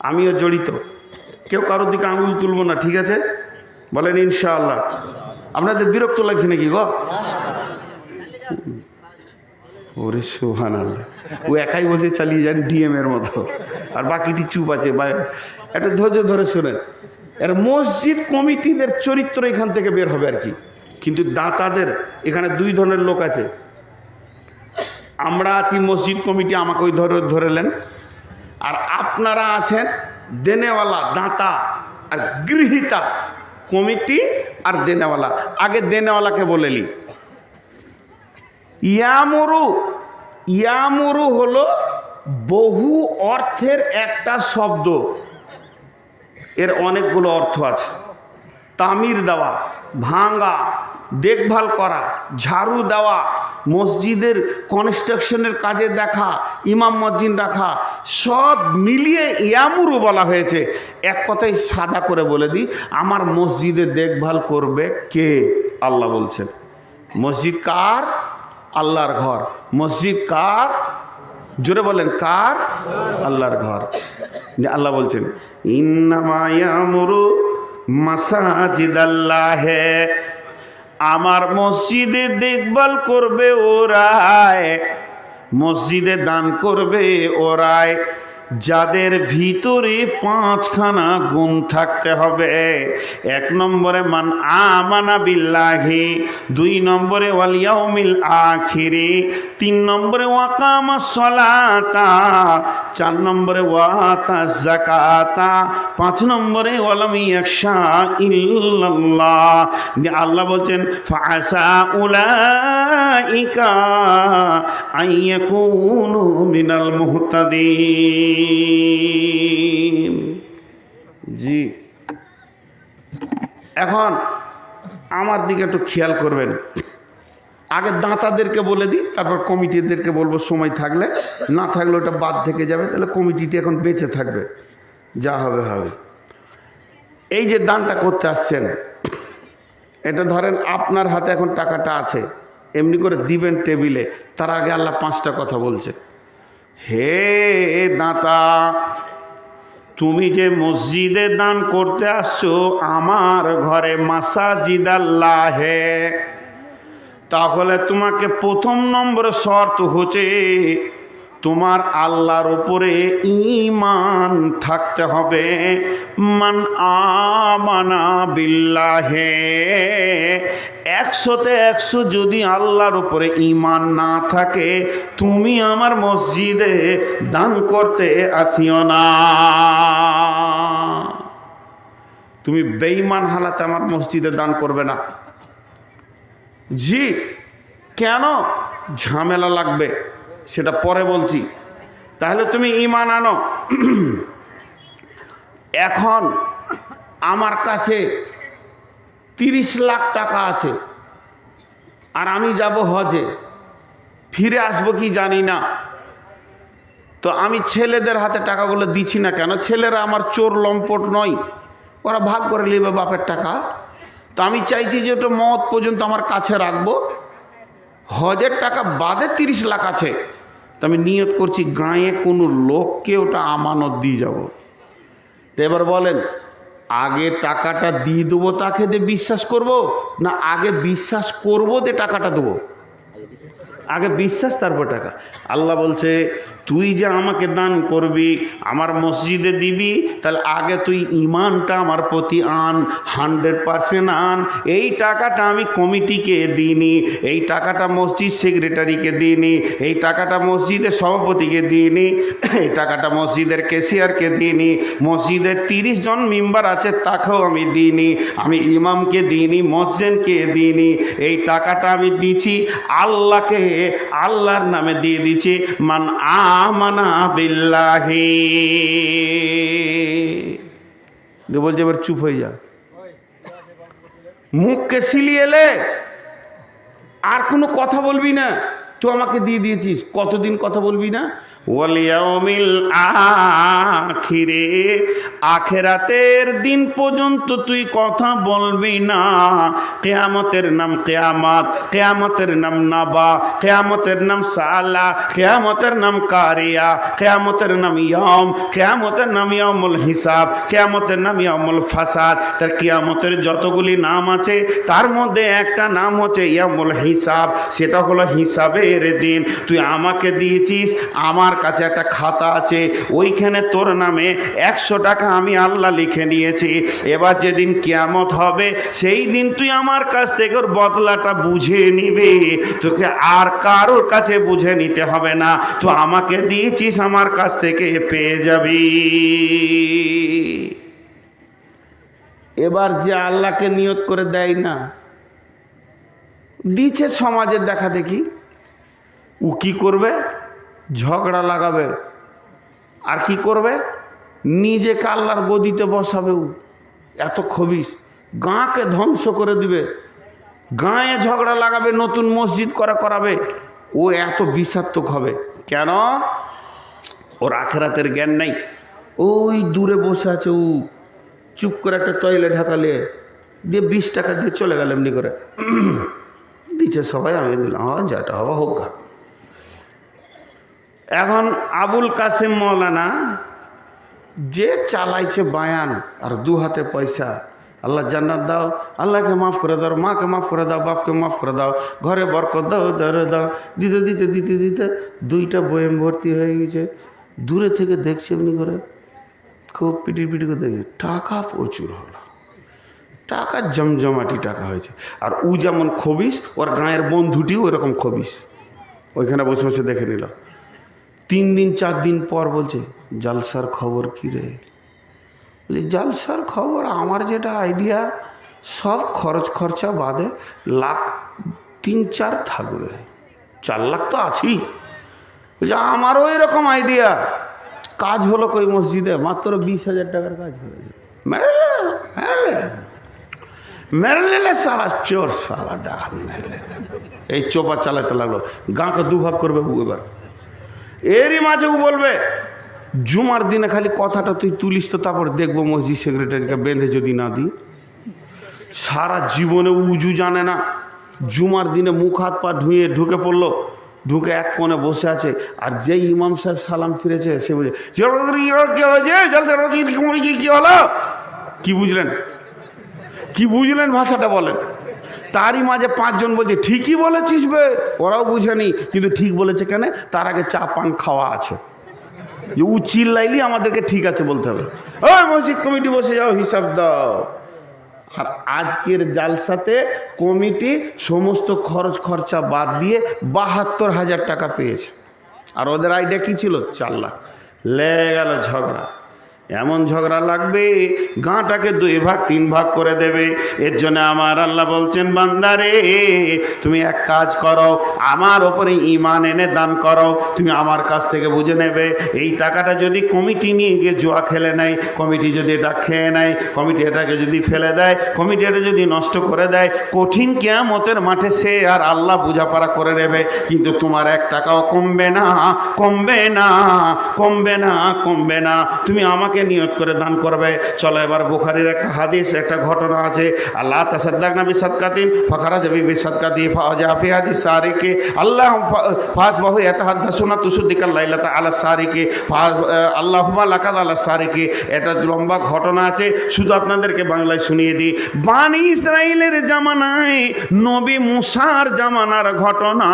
আমিও জড়িত। কেউ কারোর দিকে আঙুল তুলবো না, ঠিক আছে? বলেন ইনশাআল্লাহ। আপনাদের বিরক্ত লাগছে নাকি গো? ওরে সুবহানাল্লাহ, ও একাই বসে চালিয়ে যান ডিএম এর মতো, আর বাকিটি চুপ আছে। একটা ধৈর্য ধরে শোনেন, এর মসজিদ কমিটিদের চরিত্র এখান থেকে বের হবে আর কি। কিন্তু দাতাদের এখানে দুই ধরনের লোক আছে। আমরা আছি মসজিদ কমিটি, আমাকে ওই ধরেলেন। আর আপনারা আছেন দেনেওয়ালা, দাতা আর গৃহীতা। কমিটি আর দেনেওয়ালা। আগে দেনেওয়ালাকে বলেলি। ইয়ামুরু, ইয়ামুরু হলো বহু অর্থের একটা শব্দ, এর অনেকগুলো অর্থ আছে। তামির দেওয়া, ভাঙা, দেখভাল করা, ঝাড়ু দেওয়া, মসজিদের কনস্ট্রাকশনের কাজে দেখা, ইমাম মসজিদ রাখা, সব মিলিয়ে ইয়ামুরু বলা হয়েছে। এক কথায় সাদা করে বলে দিই, আমার মসজিদে দেখভাল করবে কে? আল্লাহ বলছেন। মসজিদ কার? আল্লাহর ঘর। মসজিদ কার? জোরে বলেন, কার? আল্লাহর ঘর। আল্লাহ বলছেন, ইন্নামা ইয়ামুরু মাসাজিদাল্লাহে, আমার মসজিদে দেখভাল করবে ওরাই, মসজিদে দান করবে ওরাই, যাদের ভিতরে 5খানা গুণ থাকতে হবে। 1 নম্বরে মান আমানা বিল্লাহি, 2 নম্বরে ওয়াল ইয়াউমিল আখিরি, 3 নম্বরে ওয়াকামাস সালাতা, 4 নম্বরে ওয়াতাজ যাকাতা, 5 নম্বরে ওয়ালাম ইয়াখশা ইল্লাল্লাহ। আল্লাহ বলছেন ফাআসা উলাইকা আইয়াকুনু মিনাল মুহতাদিন। জি, এখন আমার দিকে একটু খেয়াল করবেন। আগে দাঁতাদেরকে বলে দিই, তারপর কমিটিদেরকে বলবো সময় থাকলে, না থাকলে ওটা বাদ থেকে যাবে, তাহলে কমিটিটি এখন বেঁচে থাকবে, যা হবে হবে। এই যে দানটা করতে আসছেন, এটা ধরেন আপনার হাতে এখন টাকাটা আছে, এমনি করে দিবেন টেবিলে, তার আগে আল্লাহ 5টা কথা বলছে। হে দাতা, তুমি যে মসজিদে দান করতে আসছো, আমার ঘরে মাসাজিদ আল্লাহে, তাহলে তোমাকে 1 নম্বর শর্ত হচ্ছে তোমার আল্লাহর উপরে ঈমান থাকতে হবে। মান আমানা বিল্লাহে, 100তে 100 যদি আল্লাহর উপরে ঈমান না থাকে, তুমি আমার মসজিদে দান করতে আসিও না। তুমি বেঈমান হালাতে আমার মসজিদে দান করবে না। জি, কেন? ঝামেলা লাগবে, সেটা পরে বলছি। তাহলে তুমি ঈমান আনো। এখন আমার কাছে 30 লাখ টাকা আছে, আর আমি যাব হজে, ফিরে আসবো কি জানি না। তো আমি ছেলেদের হাতে টাকাগুলো দিচ্ছি না কেন? ছেলেরা আমার চোর লম্পট নয়, ওরা ভাগ করে নেবে বাপের টাকা। তো আমি চাইছি যে ওটা মত পর্যন্ত আমার কাছে রাখবো। হজের টাকা বাদে 30 লাখ আছে, তো আমি নিয়ত করছি গাঁয়ে কোনো লোককে ওটা আমানত দিয়ে যাব। তো এবার বলেন, আগে টাকাটা দিয়ে দেবো তাকে দিয়ে বিশ্বাস করব, না আগে বিশ্বাস করবো দিয়ে টাকাটা দেবো? আগে বিশ্বাস, তারপর টাকা। আল্লাহ বলছে তুই যে আমাকে দান করবি, আমার মসজিদে দিবি, তাহলে আগে তুই ঈমানটা আমার প্রতি আন, 100% আন। এই টাকাটা আমি কমিটিকে দিইনি, এই টাকাটা মসজিদ সেক্রেটারিকে দিইনি, এই টাকাটা মসজিদের সভাপতিকে দিইনি, এই টাকাটা মসজিদের ক্যাশিয়ারকে দিইনি, মসজিদের 30 জন মেম্বার আছে তাকেও আমি দিইনি, আমি ইমামকে দিইনি, মসজিদকে দিইনি। এই টাকাটা আমি দিচ্ছি আল্লাহকে, আল্লাহর নামে দিয়ে দিচ্ছি। মান আমানা বিল্লাহি। বলছে এবার চুপ হয়ে যা, মুখকে সিলিয়ে এলে, আর কোনো কথা বলবি না। তুই আমাকে দিয়ে দিয়েছিস, কতদিন কথা বলবি না? ওয়াল ইয়াউমিল আখিরে, আখিরাতের দিন পর্যন্ত তুই কথা বলবি না। কিয়ামতের নাম কিয়ামত, কিয়ামতের নাম নাবা, কিয়ামতের নাম সালা, কিয়ামতের নাম কারিয়া, কিয়ামতের নাম ইয়াউম, কিয়ামতের নাম ইয়াউমুল হিসাব, কিয়ামতের নাম ইয়াউমুল ফাসাদ। তার কিয়ামতের যতগুলি নাম আছে তার মধ্যে একটা নাম হচ্ছে ইয়াউমুল হিসাব, সেটা হলো হিসাবের দিন। তুই আমাকে দিয়েছিস, আমার কাছে একটা খাতা আছে, ওইখানে তোর নামে 100 টাকা আমি আল্লাহ লিখে নিয়েছি। এবার যেদিন কিয়ামত হবে সেই দিন তুই আমার কাছ থেকে ওর বদলাটা বুঝে নিবি, তোকে আর কারোর কাছে বুঝে নিতে হবে না। তো আমাকে দিয়েছিস, আমার কাছ থেকে পেয়ে যাবি। এবার যে আল্লাহকে নিয়ত করে দেয় না, দিচ্ছে সমাজের দেখা দেখি, ও কি করবে? ঝগড়া লাগাবে, আর কি করবে? নিজেকে আল্লাহর গদিতে বসাবে। ও এত খবিস, গাঁকে ধ্বংস করে দিবে, গাঁয়ে ঝগড়া লাগাবে, নতুন মসজিদ করাবে। ও এত বিষাক্তক হবে কেন? ওর আখেরাতের জ্ঞান নাই। ওই দূরে বসে আছে, ও চুপ করে একটা টয়লেট ঢাকালে দিয়ে 20 টাকা দিয়ে চলে গেল, এমনি করে দিচ্ছে সবাই, আমি দিলাম, হ্যাঁ যেটা হবে হোক গা। এখন আবুল কাসেম মৌলানা যে চালাইছে বায়ান, আর 2 হাতে পয়সা, আল্লাহ জান্নাত দাও, আল্লাহকে মাফ করে দাও, মাকে মাফ করে দাও, বাপকে মাফ করে দাও, ঘরে বরকত দাও, দরে দাও, দিতে দিতে দিতে দিতে 2টা বয়াম ভর্তি হয়ে গেছে। দূরে থেকে দেখছে এমনি করে, খুব পিটি করে দেখছে, টাকা প্রচুর হলো, টাকা জমজমাটি টাকা হয়েছে। আর ও যেমন খবিস, ওর গাঁয়ের বন্ধুটিও ওইরকম খবিস, ওইখানে বসে বসে দেখে নিল। 3 দিন 4 দিন পর বলছে, জালসার খবর কী রে? বলি, জালসার খবর আমার যেটা আইডিয়া, সব খরচ খরচা বাদে লাখ 3-4 থাকবে, 4 লাখ তো আছেই। বলছে আমারও এরকম আইডিয়া। কাজ হলো কই মসজিদে, মাত্র 20,000 টাকার কাজ হয়েছে। মেরে সালা চোর, সালা ডাকাত মেরে এই চোপা চালাতে লাগলো। গাঁকে 2 ভাগ করবে এবার। এরই মাঝে ও বলবে, জুমার দিনে খালি কথাটা তুই তুলিস তো, তারপর দেখবো মসজিদ সেক্রেটারিকে বেঁধে যদি না দিই। সারা জীবনে উজু জানে না, জুমার দিনে মুখ হাত পা ধুয়ে ঢুকে পড়লো, ঢুকে এক কোণে বসে আছে। আর যেই ইমাম সাহেব সালাম ফিরেছে, সে বলছে কি হলো, কি বুঝলেন, কি বুঝলেন ভাষাটা বলেন। তারই মাঝে 5 জন বলছে ঠিকই বলেছিস বে, ওরাও বুঝেনি কিন্তু ঠিক বলেছে কেন, তার আগে চা পান খাওয়া আছে, যে ও চিল্লাইলি আমাদেরকে ঠিক আছে বলতে হবে। ওই মসজিদ কমিটি বসে যাও, হিসাব দাও। আর আজকের জালসাতে কমিটি সমস্ত খরচ খরচা বাদ দিয়ে 72,000 টাকা পেয়েছে। আর ওদের আইডিয়া কি ছিল, 4 লাখ। লেগে গেল ঝগড়া, এমন ঝগড়া লাগবে গাঁটাকে 2 ভাগ 3 ভাগ করে দেবে। এর জন্য আমার আল্লাহ বলছেন, বান্দারে তুমি এক কাজ করো, আমার ওপরে ঈমান এনে দান করো। তুমি আমার কাছ থেকে বুঝে নেবে, এই টাকাটা যদি কমিটি নিয়ে গিয়ে জুয়া খেলে নেয়, কমিটি যদি এটা খেয়ে নেয়, কমিটি এটাকে যদি ফেলে দেয়, কমিটি এটা যদি নষ্ট করে দেয়, কঠিন কিয়ামতের মাঠে সে আর আল্লাহ বোঝাপড়া করে নেবে। কিন্তু তোমার 1 টাকাও কমবে না, কমবে না, কমবে না, কমবে না। তুমি আমাকে নিয়ত করে দান করবে। চলো এবার বুখারীর একটা হাদিস, একটা ঘটনা আছে। আল্লাহ তাসাদ্দাকনা বিসাদকাতিন ফাখারাজা বিসাদকাতি ফাজা ফি হাদিস সারিকে আল্লাহ ফাসবাহু ইয়াতাহাদ্দাসুনা তুসদ্দিকাল লাইলাতা আলা সারিকে আল্লাহুম্মা লাকাদ আলা সারিকে। এটা লম্বা ঘটনা আছে, শুধু আপনাদেরকে বাংলায় শুনিয়ে দিই। বানি ইসরাইলের জামানায় নবী মুসার জামানার ঘটনা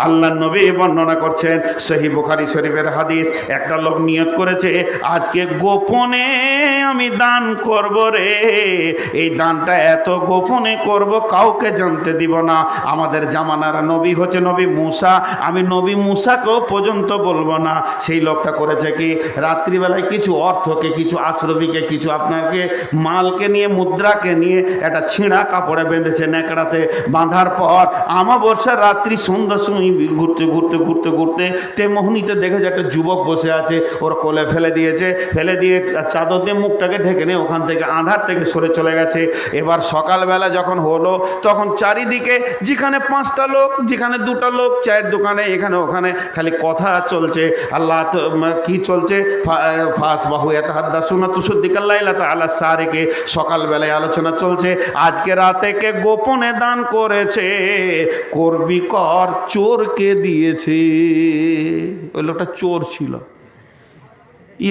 আল্লাহ নবী বর্ণনা করছেন। সহিহ বুখারী শরীফের হাদিস। একটা লোক নিয়ত করেছে, আজকে গোপনে আমি দান করব রে, এই দানটা এত গোপনে করব, কাউকে জানতে দিব না। আমাদের জামানার নবী হচ্ছে নবী মুসা, আমি নবী মুসাকেও পর্যন্ত বলবো না। সেই লোকটা করেছে কি, রাত্রিবেলায় কিছু অর্থকে, কিছু আশ্রবিকে, কিছু আপনাকে মালকে নিয়ে, মুদ্রাকে নিয়ে একটা ছিঁড়া কাপড়ে বেঁধেছে, ন্যাকড়াতে বাঁধার পর আমাবস্যার রাত্রি সন্ধ্যার সময় ঘুরতে ঘুরতে ঘুরতে ঘুরতে তে মোহনীতে দেখে যে একটা যুবক বসে আছে, ওর কোলে ফেলে দিয়েছে, ফেলে দিয়ে চাদর দিয়ে মুখটাকে ঢেকে নিয়ে ওখান থেকে আঁধার থেকে সরে চলে গেছে। এবার সকালবেলা যখন হলো, তখন চারিদিকে যেখানে 5টা লোক, যেখানে 2টা লোক, চায়ের দোকানে এখানে ওখানে খালি কথা চলছে। আল্লাহ কি চলছে, ফাসবাহু ইয়াতাহাদ্দাসুনা তুসদ্দিকাল লাইলাতা আলা সারিকে। সকালবেলায় আলোচনা চলছে, আজকে রাতে কে গোপনে দান করেছে, করবি কর, চোরকে দিয়েছে। ওই লোকটা চোর ছিল।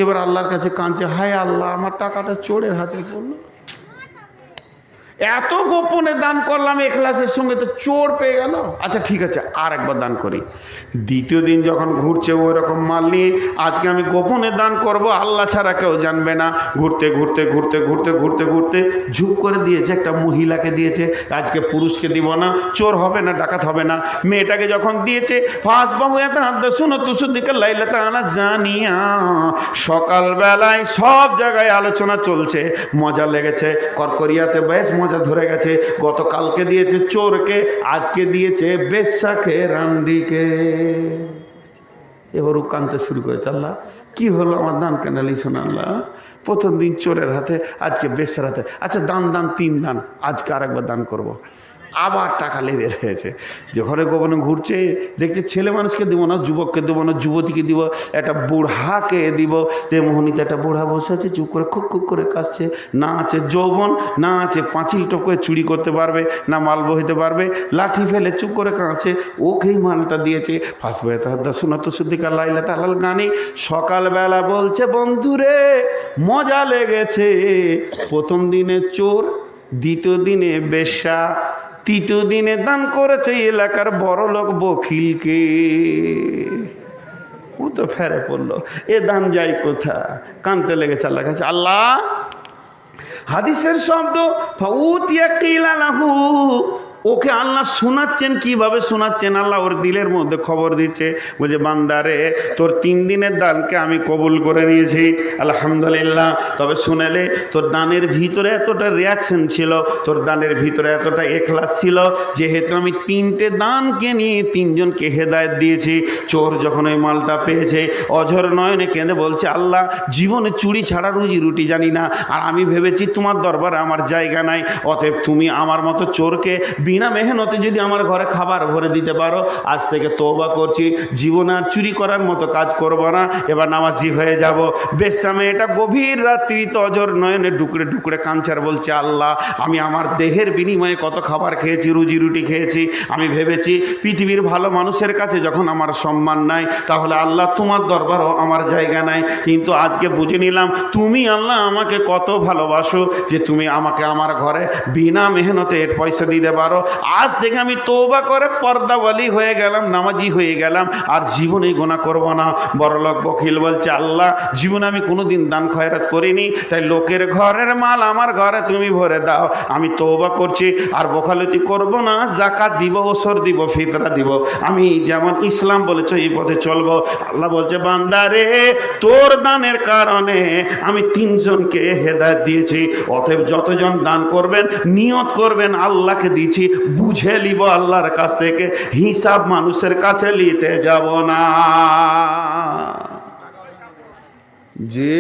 এবার আল্লাহর কাছে কাঁদছে, হায় আল্লাহ, আমার টাকাটা চোরের হাতে পড়লো, এত গোপনে দান করলাম ইখলাসের সঙ্গে, তো চোর পেয়ে গেল। আচ্ছা ঠিক আছে, আর একবার দান করি। দ্বিতীয় দিন যখন ঘুরছে ওই রকম মাল নিয়ে, আজকে আমি গোপনে দান করব, আল্লাহ ছাড়া কেউ জানবে না। ঘুরতে ঘুরতে ঘুরতে ঘুরতে ঘুরতে ঘুরতে ঝুপ করে দিয়েছে, একটা মহিলাকে দিয়েছে। আজকে পুরুষকে দিব না, চোর হবে না, ডাকাত হবে না। মেয়েটাকে যখন দিয়েছে, ফাসবাহু ইয়াতাহাদ্দাসুনা তুসদ্দিকাল লাইলাতা আলা জানিয়া। সকালবেলায় সব জায়গায় আলোচনা চলছে, মজা লেগেছে, করকরিয়াতে বেশ মজা ধরে গেছে। গতকালকে দিয়েছে চোরকে, আজকে দিয়েছে বেশ্যাকে, রান্ডিকে। এবার ও কানতে শুরু করেছে, আল্লাহ কি হলো, আমার দান কেন লিখুন আল্লাহ, প্রথম দিন চোরের হাতে, আজকে বেশ্যার হাতে। আচ্ছা দান 3 দান, আজকে আর একবার দান করবো। আবার টাকা লেগে রয়েছে। যখন গোপনে ঘুরছে, দেখছে ছেলে মানুষকে দেবো না, যুবককে দেবো না, যুবতীকে দিব, একটা বুড়াকে দিব। মোহনীতে একটা বুড়া বসে আছে, চুপ করে খুব খুব করে কাশছে। না আছে যৌবন, না আছে পাঁচিল টপকে চুরি করতে পারবে, না মাল বহিতে পারবে, লাঠি ফেলে চুপ করে কাঁদছে। ওকেই মালটা দিয়েছে। ফাসবাহু ইয়াতাহাদ্দাসুনা তুসদ্দিকাল লাইলাতা আলাল গানি। সকালবেলা বলছে, বন্ধুরে মজা লেগেছে, প্রথম দিনে চোর, দ্বিতীয় দিনে বেশ্যা, তৃতীয় দিনে দান করেছে এলাকার বড় লোক বখিলকে। ও তো ফেরে পড়লো, এ দান যাই কোথা, কানতে লেগেছে আল্লাহ কাছে। আল্লাহ হাদিসের শব্দ ফাউতিয়া কিলা লাহু, ওকে আল্লাহ শোনাচ্ছেন। কিভাবে শোনাচ্ছেন? আল্লাহ ওর দিলের মধ্যে খবর দিচ্ছে, বলছে বান্দারে তোর 3 দিনের দানকে আমি কবুল করে নিয়েছি, আলহামদুলিল্লাহ। তবে শুনেলে তোর দানের ভিতরে এতটা রিয়াকশন ছিল, তোর দানের ভিতরে এতটা এখলাস ছিল, যেহেতু আমি 3টে দানকে নিয়ে 3 জনকে হেদায়েত দিয়েছি। চোর যখন ওই মালটা পেয়েছে অঝর নয়নে কেঁদে বলছে, আল্লাহ জীবনে চুরি ছাড়া রুজি রুটি জানি না, আর আমি ভেবেছি তোমার দরবারে আমার জায়গা নাই, অতএব তুমি আমার মতো চোরকে বিনা মেহনতে যদি আমার ঘরে খাবার ভরে দিতে পারো, আজ থেকে তওবা করছি, জীবনে আর চুরি করার মতো কাজ করব না, এবার নামাজি হয়ে যাব। বেশ্যা মেয়েটা গভীর রাত্রিতে অজর নয়নে ডুকরে ডুকরে কাঞ্চার বলছে, আল্লাহ আমি আমার দেহের বিনিময়ে কত খাবার খেয়েছি, রুজি রুটি খেয়েছি, আমি ভেবেছি পৃথিবীর ভালো মানুষের কাছে যখন আমার সম্মান নাই, তাহলে আল্লাহ তোমার দরবারও আমার জায়গা নাই। কিন্তু আজকে বুঝে নিলাম তুমি আল্লাহ আমাকে কত ভালোবাসো, যে তুমি আমাকে আমার ঘরে বিনা মেহনতে পয়সা দিতে পারো। আজ থেকে আমি তওবা করে পর্দাওয়ালি হয়ে গেলাম, নামাজি হয়ে গেলাম, আর জীবনে গুনাহ করব না। বড়লোক বখিল বলছে, আল্লাহ জীবনে আমি কোনোদিন দান খয়রাত করিনি, তাই লোকের ঘরের মাল আমার ঘরে তুমি ভরে দাও, আমি তওবা করছি, আর বখালতি করব না, যাকাত দিব, ওসর দিব, ফিতরা দিব, আমি যেমন ইসলাম বলেছে এই পথে চলবো। আল্লাহ বলছে, বান্দারে তোর দানের কারণে আমি 3 জনকে হেদায়েত দিয়েছি, অতএব যতজন দান করবেন নিয়ত করবেন আল্লাহকে দিয়েছি, বুঝে নিব আল্লাহর কাছ থেকে, হিসাব মানুষের কাছে নিতে যাব না। যে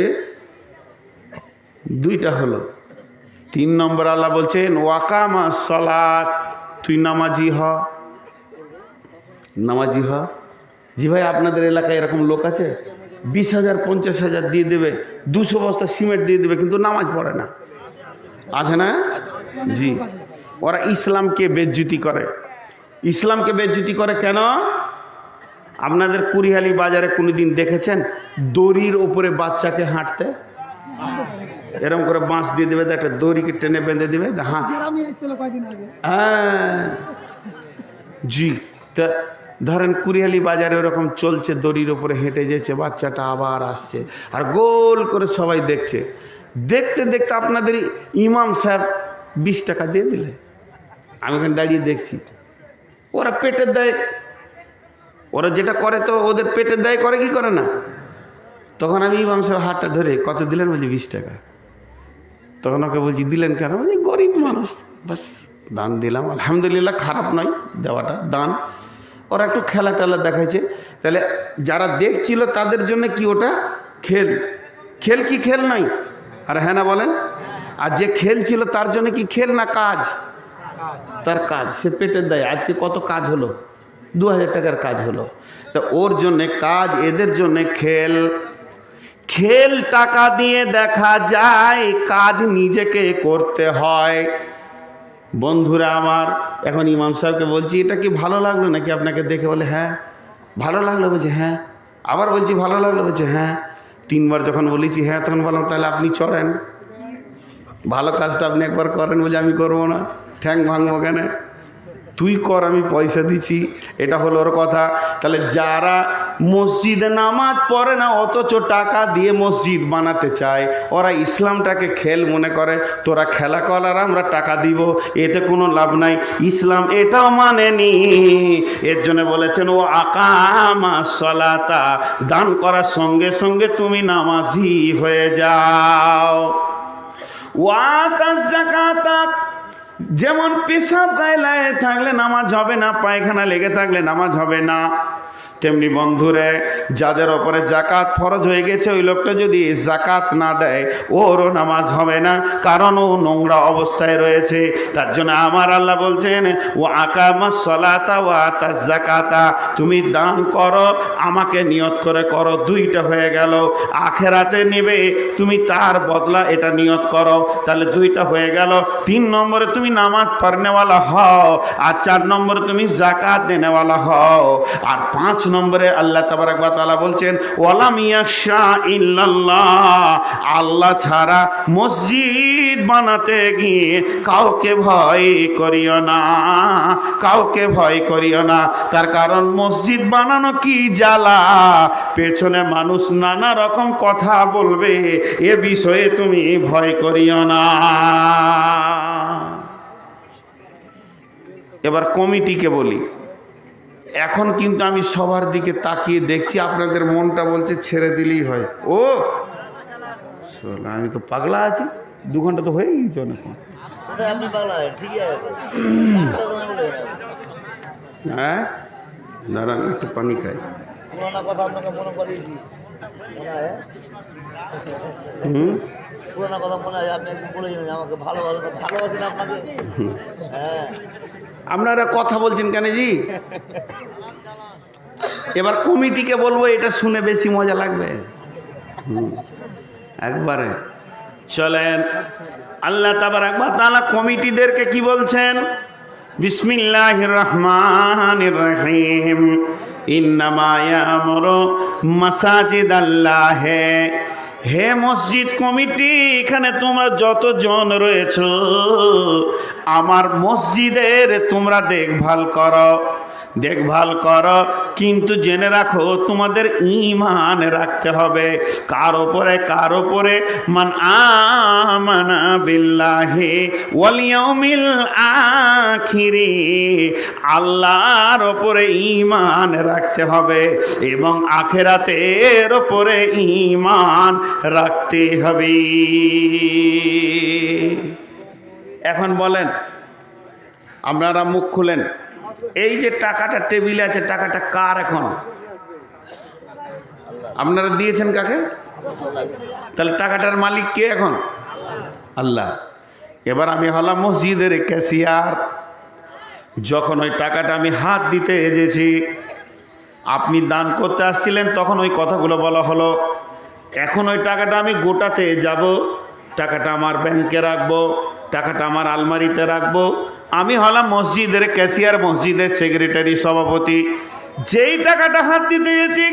2টা হলো। 3 নম্বর আল্লাহ বলছেন ওয়াকামাস সালাত, তুই নামাজি হ, নামাজি হ। জি ভাই, আপনাদের এলাকায় এরকম লোক আছে 20,000 50,000 দিয়ে দেবে, 200 বস্তা সিমেন্ট দিয়ে দেবে, কিন্তু নামাজ পড়ে না, আছে না? জি, ওরা ইসলামকে বেজ্জতি করে। ইসলামকে বেজ্জতি করে কেন? আপনাদের কুড়িহালি বাজারে কোনোদিন দেখেছেন দড়ির ওপরে বাচ্চাকে হাঁটতে? এরকম করে বাঁশ দিয়ে দেবে, একটা দড়িকে টেনে বেঁধে দেবে, হ্যাঁ হ্যাঁ জি। তা ধরেন কুড়িহালি বাজারে ওরকম চলছে, দড়ির ওপরে হেঁটে যেছে, বাচ্চাটা আবার আসছে, আর গোল করে সবাই দেখছে। দেখতে দেখতে আপনাদের ইমাম সাহেব 20 টাকা দিয়ে দিলে, আমি ওখানে দাঁড়িয়ে দেখছি। ওরা পেটের দায়, ওরা যেটা করে তো ওদের পেটের দায় করে কি করে না। তখন আমি ইমাম সাহেব হাতটা ধরে, কত দিলেন? বলছি 20 টাকা। তখন ওকে বলছি দিলেন কেন? বলছি গরিব মানুষ, বাস দান দিলাম, আলহামদুলিল্লাহ, খারাপ নয় দেওয়াটা, দান। ওরা একটু খেলা টেলা দেখাইছে, তাহলে যারা দেখছিল তাদের জন্য কি ওটা খেল? খেল কি খেল নাই? আর হ্যাঁ না বলেন? আর যে খেল ছিল তার জন্য কি খেল না কাজ? তার কাজ, সে পেটের দায়। আজকে কত কাজ হলো? 2000 টাকার কাজ হলো। তা ওর জন্যে কাজ, এদের জন্যে খেল। খেল টাকা দিয়ে দেখা যায়, কাজ নিজেকে করতে হয়। বন্ধুরা আমার, এখন ইমাম সাহেবকে বলছি, এটা কি ভালো লাগলো নাকি আপনাকে দেখে? বলে হ্যাঁ ভালো লাগলো। বলছে হ্যাঁ। আবার বলছি ভালো লাগলো। বলছে হ্যাঁ। 3 বার যখন বলেছি হ্যাঁ, তখন বললাম তাহলে আপনি চড়েন, ভালো কাজটা আপনি একবার করেন। বলছে আমি করবো না, ঠ্যাং ভাঙবো কেন? তুই কর, আমি পয়সা দিচ্ছি। এটা হলো ওর কথা। তাহলে যারা মসজিদে নামাজ পড়ে না অথচ টাকা দিয়ে মসজিদ বানাতে চায়, ওরা ইসলামটাকে খেল মনে করে। তোরা খেলা কর আর আমরা টাকা দিব, এতে কোনো লাভ নাই। ইসলাম এটাও মানেনি। এর জন্য বলেছেন ও আকামাস সালাতা, দান করার সঙ্গে সঙ্গে তুমি নামাজি হয়ে যাও। ওয়াতাজ যাকাতা, যেমন পেশাব গায়ে লাগে থাকলে নামাজ হবে না, পায়খানা লেগে থাকলে নামাজ হবে না, তেমনি বন্ধুরে যাদের ওপরে জাকাত ফরজ হয়ে গেছে, ওই লোকটা যদি জাকাত না দেয় ওরও নামাজ হবে না, কারণ ও নোংরা অবস্থায় রয়েছে। তার জন্য আমার আল্লাহ বলছেন ও আকামাস সালাতা ওয়া আতাজ যাকাতা, তুমি দান করো, আমাকে নিয়ত করে করো। 2টা হয়ে গেল। আখেরাতে নেবে তুমি, তার বদলা এটা নিয়ত করো, তাহলে 2টা হয়ে গেল। 3 নম্বরে তুমি নামাজ পড়নেওয়ালা হও, আর 4 নম্বরে তুমি জাকাত দেনেওয়ালা হও, আর 5 নম্বরে আল্লাহ তাবারাক ওয়া তাআলা বলছেন ওয়ালাম ইয়াখশা ইল্লাল্লাহ, আল্লাহ ছাড়া মসজিদ বানাতে গিয়ে কাউকে ভয় করিও না, কাউকে ভয় করিও না। তার কারণ মসজিদ বানানো কি জ্বালা, পেছনে মানুষ নানা রকম কথা বলবে, এ বিষয়ে তুমি ভয় করিও না। এবার কমিটিকে বলি, এখন কিন্তু আমি সবার দিকে তাকিয়ে দেখছি, আপনাদের মনটা বলছে ছেড়ে দিলেই হয়। ও আমি তো পাগলা আছি, 2 ঘন্টা তো হয়ে গেছে অনেকক্ষণ। হ্যাঁ দাঁড়ান একটু পানি খাই। আপনারা কথা বলছেন কেন জি? এবার কমিটিকে বলবো, এটা শুনে বেশি মজা লাগবে। একবারে চলেন, আল্লাহ তাবারাক ওয়া তাআলা কমিটিদেরকে কি বলছেন? বিসমিল্লাহির রহমানির রহিম, ইন্নামা ইয়ামুরু মাসাজিদাল্লাহ, হে মসজিদ কমিটি, এখানে তোমরা যতজন রয়েছো আমার মসজিদের তোমরা দেখভাল করো, দেখভাল করো, কিন্তু জেনে রাখো তোমাদের ঈমান রাখতে হবে। কার ওপরে? মান আমানা বিল্লাহি ওয়াল ইয়াউমিল আখিরি, আল্লাহর ওপরে ঈমান রাখতে হবে এবং আখিরাতের ওপরে ঈমান রাখতে হবে। এখন বলেন, আপনারা মুখ খুলেন, এই যে টাকাটা টেবিলে আছে, টাকাটা কার? এখন আপনারা দিয়েছেন কাকে? তাহলে টাকাটার মালিক কে? এখন আল্লাহ। এবার আমি হলাম মসজিদের ক্যাশিয়ার। যখন ওই টাকাটা আমি হাত দিতে এসেছি, আপনি দান করতে আসছিলেন, তখন ওই কথাগুলো বলা হলো। এখন ওই টাকাটা আমি গোটাতে যাব, টাকাটা আমার ব্যাংকে রাখবো, টাকাটা আমার আলমারিতে রাখবো। আমি হলাম মসজিদের ক্যাশিয়ার, মসজিদের সেক্রেটারি, সভাপতি। যেই টাকাটা হাত দিতে গেছি,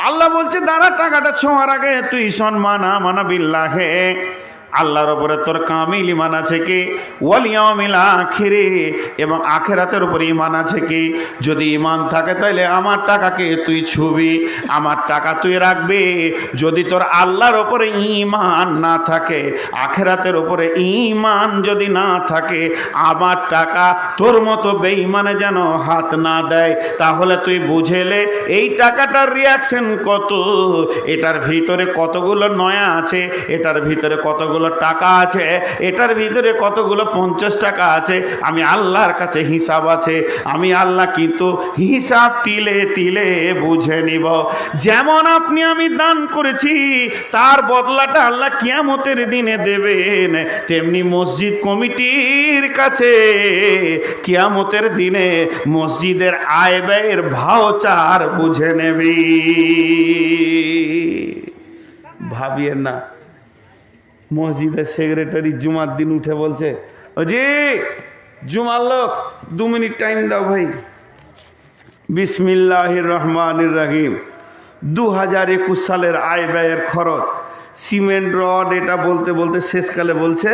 আল্লাহ বলছে দাঁড়া, টাকাটা ছোঁয়ার আগে তুই সম্মান আমানা বিল্লাহে, আল্লাহর ওপরে তোর কামিল ঈমান আছে কি? ওয়াল ইয়াউমিল আখিরি, এবং আখিরাতের উপরে ঈমান আছে কি? যদি ঈমান থাকে তাহলে আমার টাকাকে তুই ছুবি, আমার টাকা তুই রাখবি। যদি তোর আল্লাহর ওপরে ঈমান না থাকে, আখিরাতের উপরে ঈমান যদি না থাকে, আমার টাকা তোর মতো বেঈমানে যেন হাত না দেয়। তাহলে তুই বুঝেলে এই টাকাটার রিয়াকশন কত, এটার ভিতরে কতগুলো নয়া আছে, এটার ভিতরে কতগুলো টাকা আছে, এটার ভিতরে কতগুলো 50 টাকা আছে। আমি আল্লাহর কাছে হিসাব আছে, আমি আল্লাহ কিন্তু হিসাব তিলে তিলে বুঝে নিব। যেমন আপনি আমি দান করেছি, তার বদলাটা আল্লাহ কিয়ামতের দিনে দেবেন, তেমনি মসজিদ কমিটির কাছে কিয়ামতের দিনে মসজিদের আয় ব্যয়ের ভাউচার বুঝে নেবি। ভাবিয়েন না, মসজিদের সেক্রেটারি জুমার দিন উঠে বলছে, ও জি জুমার লোক 2 মিনিট টাইম দাও ভাই। বিসমিল্লাহির রহমানির রহিম, 2021 সালের আয় ব্যয়ের খরচ, সিমেন্ট রড, এটা বলতে বলতে শেষকালে বলছে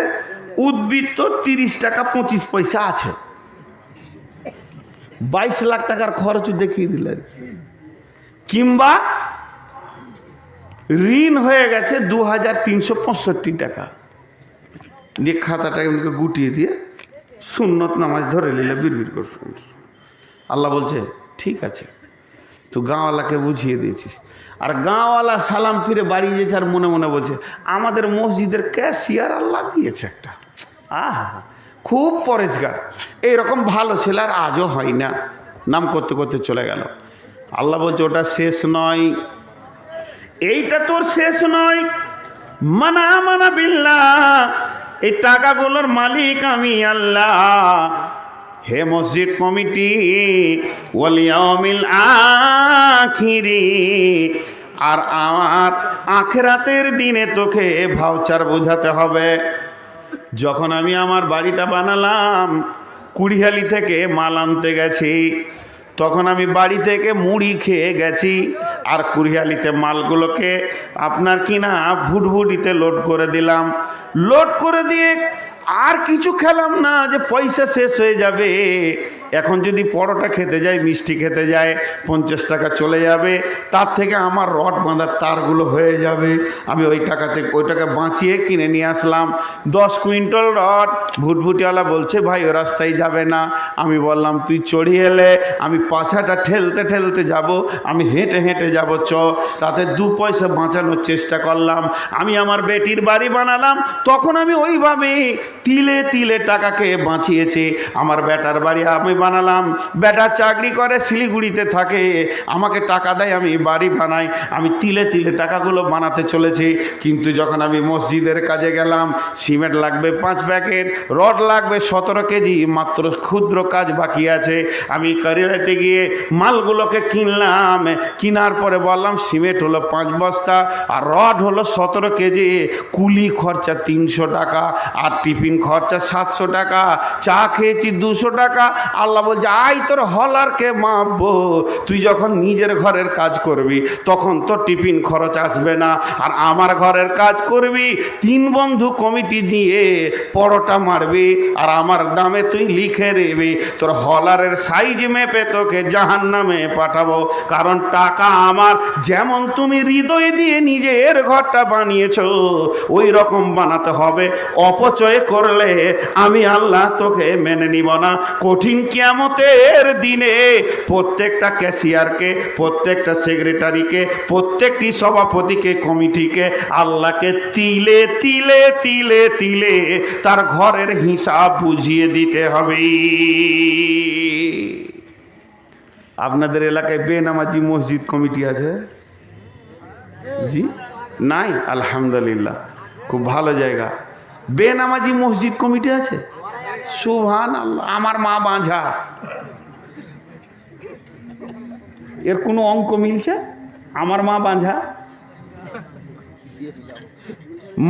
উদ্বৃত্ত 30 টাকা 25 পয়সা আছে। 22 লাখ টাকার খরচ দেখিয়ে দিলেন। কিংবা ঋণ হয়ে গেছে 2365 টাকা। দিয়ে খাতাটা এমনিকে গুটিয়ে দিয়ে সুন্নত নামাজ ধরে নিলে বিড়বিড় করছেন। আল্লাহ বলছে ঠিক আছে, তো গাঁওয়ালাকে বুঝিয়ে দিয়েছিস। আর গাঁওয়ালা সালাম ফিরে বাড়ি যেছে আর মনে মনে বলছে আমাদের মসজিদের ক্যাশিয়ার আল্লাহ দিয়েছে একটা, আহা খুব পরেশগার, এইরকম ভালো ছেলে আর আজও হয় না। নাম করতে করতে চলে গেল। আল্লাহ বলছে ওটা শেষ নয়, এইটা তোর শেষ নয়। মানা মানা বিল্লাহ, এই টাকাগুলোর মালিক আমি আল্লাহ। হে মসজিদ কমিটি, ওয়াল ইয়াউমিল আখিরি, আর আমার আখিরাতের দিনে তোকে ভাউচার বোঝাতে হবে। যখন আমি আমার বাড়িটা বানালাম, কুড়িহালি থেকে মাল আনতে গেছি, তখন আমি বাড়ি থেকে মুড়ি খেয়ে গেছি, আর কুরিয়ালিতে মালগুলোকে আপনার কিনা ভুটভুটিতে লোড করে দিলাম। লোড করে দিয়ে আর কিছু খেলাম না, যে পয়সা শেষ হয়ে যাবে। এখন যদি পরোটা খেতে যাই, মিষ্টি খেতে যায়, 50 টাকা চলে যাবে, তার থেকে আমার রড বাঁধার তারগুলো হয়ে যাবে। আমি ওই টাকা বাঁচিয়ে কিনে নিয়ে আসলাম 10 কুইন্টাল রড। ভুটভুটিওয়ালা বলছে ভাই ও রাস্তায় যাবে না। আমি বললাম তুই চড়িয়ে এলে, আমি পাছাটা ঠেলতে ঠেলতে যাব, আমি হেঁটে হেঁটে যাব, তাতে 2 পয়সা বাঁচানোর চেষ্টা করলাম। আমি আমার বেটির বাড়ি বানালাম, তখন আমি ওইভাবে তিলে তিলে টাকাকে বাঁচিয়েছি। আমার বেটার বাড়ি আমি বানালাম, বেটা চাকরি করে শিলিগুড়িতে থাকে, আমাকে টাকা দেয়, আমি বাড়ি বানাই। আমি তিলে তিলে টাকাগুলো বানাতে চলেছি। কিন্তু যখন আমি মসজিদের কাজে গেলাম, সিমেন্ট লাগবে 5 প্যাকেট, রড লাগবে 17 কেজি, মাত্র ক্ষুদ্র কাজ বাকি আছে। আমি কারিয়াতে গিয়ে মালগুলোকে কিনলাম, কেনার পরে বললাম সিমেন্ট হলো 5 বস্তা আর রড হলো 17 কেজি, কুলি খরচা 300 টাকা, আর টিফিন খরচা 700 টাকা, চা খেয়েছি 200 টাকা। আল্লাহ বলছে আই তোর হলারকে মাপবো, তুই যখন নিজের ঘরের কাজ করবি তখন তোর টিফিন খরচ আসবে না, আর আমার ঘরের কাজ করবি 3 বন্ধু কমিটি দিয়ে পরোটা মারবি, আর আমার দামে তুই লিখে নেবি, তোর হলারের সাইজ মেপে তোকে জাহান্নামে পাঠাবো। কারণ টাকা আমার, যেমন তুমি হৃদয় দিয়ে নিজের ঘরটা বানিয়েছো ওই রকম বানাতে হবে। অপচয় করলে আমি আল্লাহ তোকে মেনে নিব না। কঠিন কিয়ামতের দিনে প্রত্যেকটা ক্যাশিয়ারকে, প্রত্যেকটা সেক্রেটারিকে, প্রত্যেকটি সভাপতিকে, কমিটিকে আল্লাহকে তিলে তিলে তিলে তিলে তার ঘরের হিসাব বুঝিয়ে দিতে হবে। আপনাদের এলাকায় বেনামাজি মসজিদ কমিটি আছে? জি নাই? আলহামদুলিল্লাহ, খুব ভালো জায়গা। বেনামাজি মসজিদ কমিটি আছে? সুবহানাল্লাহ। আমার মা বাঁঝা, এর কোনো অঙ্ক মিলছে? আমার মা বাঁঝা,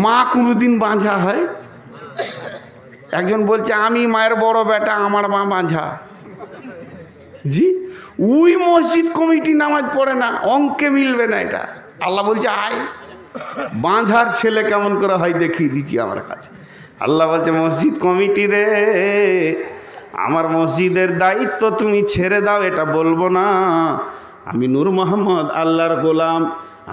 মা কোনোদিন বাঁঝা হয়? একজন বলছে আমি মায়ের বড় বেটা, আমার মা বাঁঝা। জি, ওই মসজিদ কমিটি নামাজ পড়ে না, অঙ্কে মিলবে না এটা। আল্লাহ বলছে আয়, বাঁঝার ছেলে কেমন করে হয় দেখিয়ে দিচ্ছি আমার কাছে। আল্লাহ বলছে মসজিদ কমিটি রে, আমার মসজিদের দায়িত্ব তুমি ছেড়ে দাও, এটা বলবো না। আমি নূর মোহাম্মদ আল্লাহর গোলাম,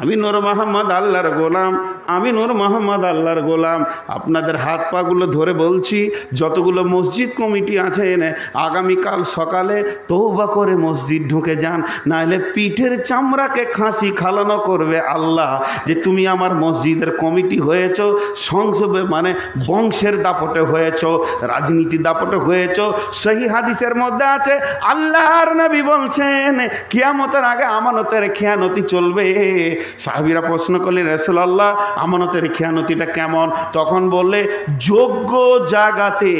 আমি নূর মোহাম্মদ আল্লাহর গোলাম, আমি নূর মোহাম্মদ আল্লাহর গোলাম। আপনাদের হাত পাগুলো ধরে বলছি, যতগুলো মসজিদ কমিটি আছেন আগামীকাল সকালে তওবা করে মসজিদ ঢুকে যান, নাহলে পিঠের চামড়াকে খাসি খালানো করবে আল্লাহ। যে তুমি আমার মসজিদের কমিটি হয়েছো, সংসবে মানে বংশের দাপটে হয়েছো, রাজনীতি দাপটে হয়েছো। সহি হাদিসের মধ্যে আছে, আল্লাহর নবী বলছেন কিয়ামতের আগে আমানতের খেয়ানতি চলবে। সাহাবীরা প্রশ্ন করলেন রাসূলুল্লাহ আমানতের খেয়ানতিটা কেমন? তখন বললে যোগ্য জায়গাতে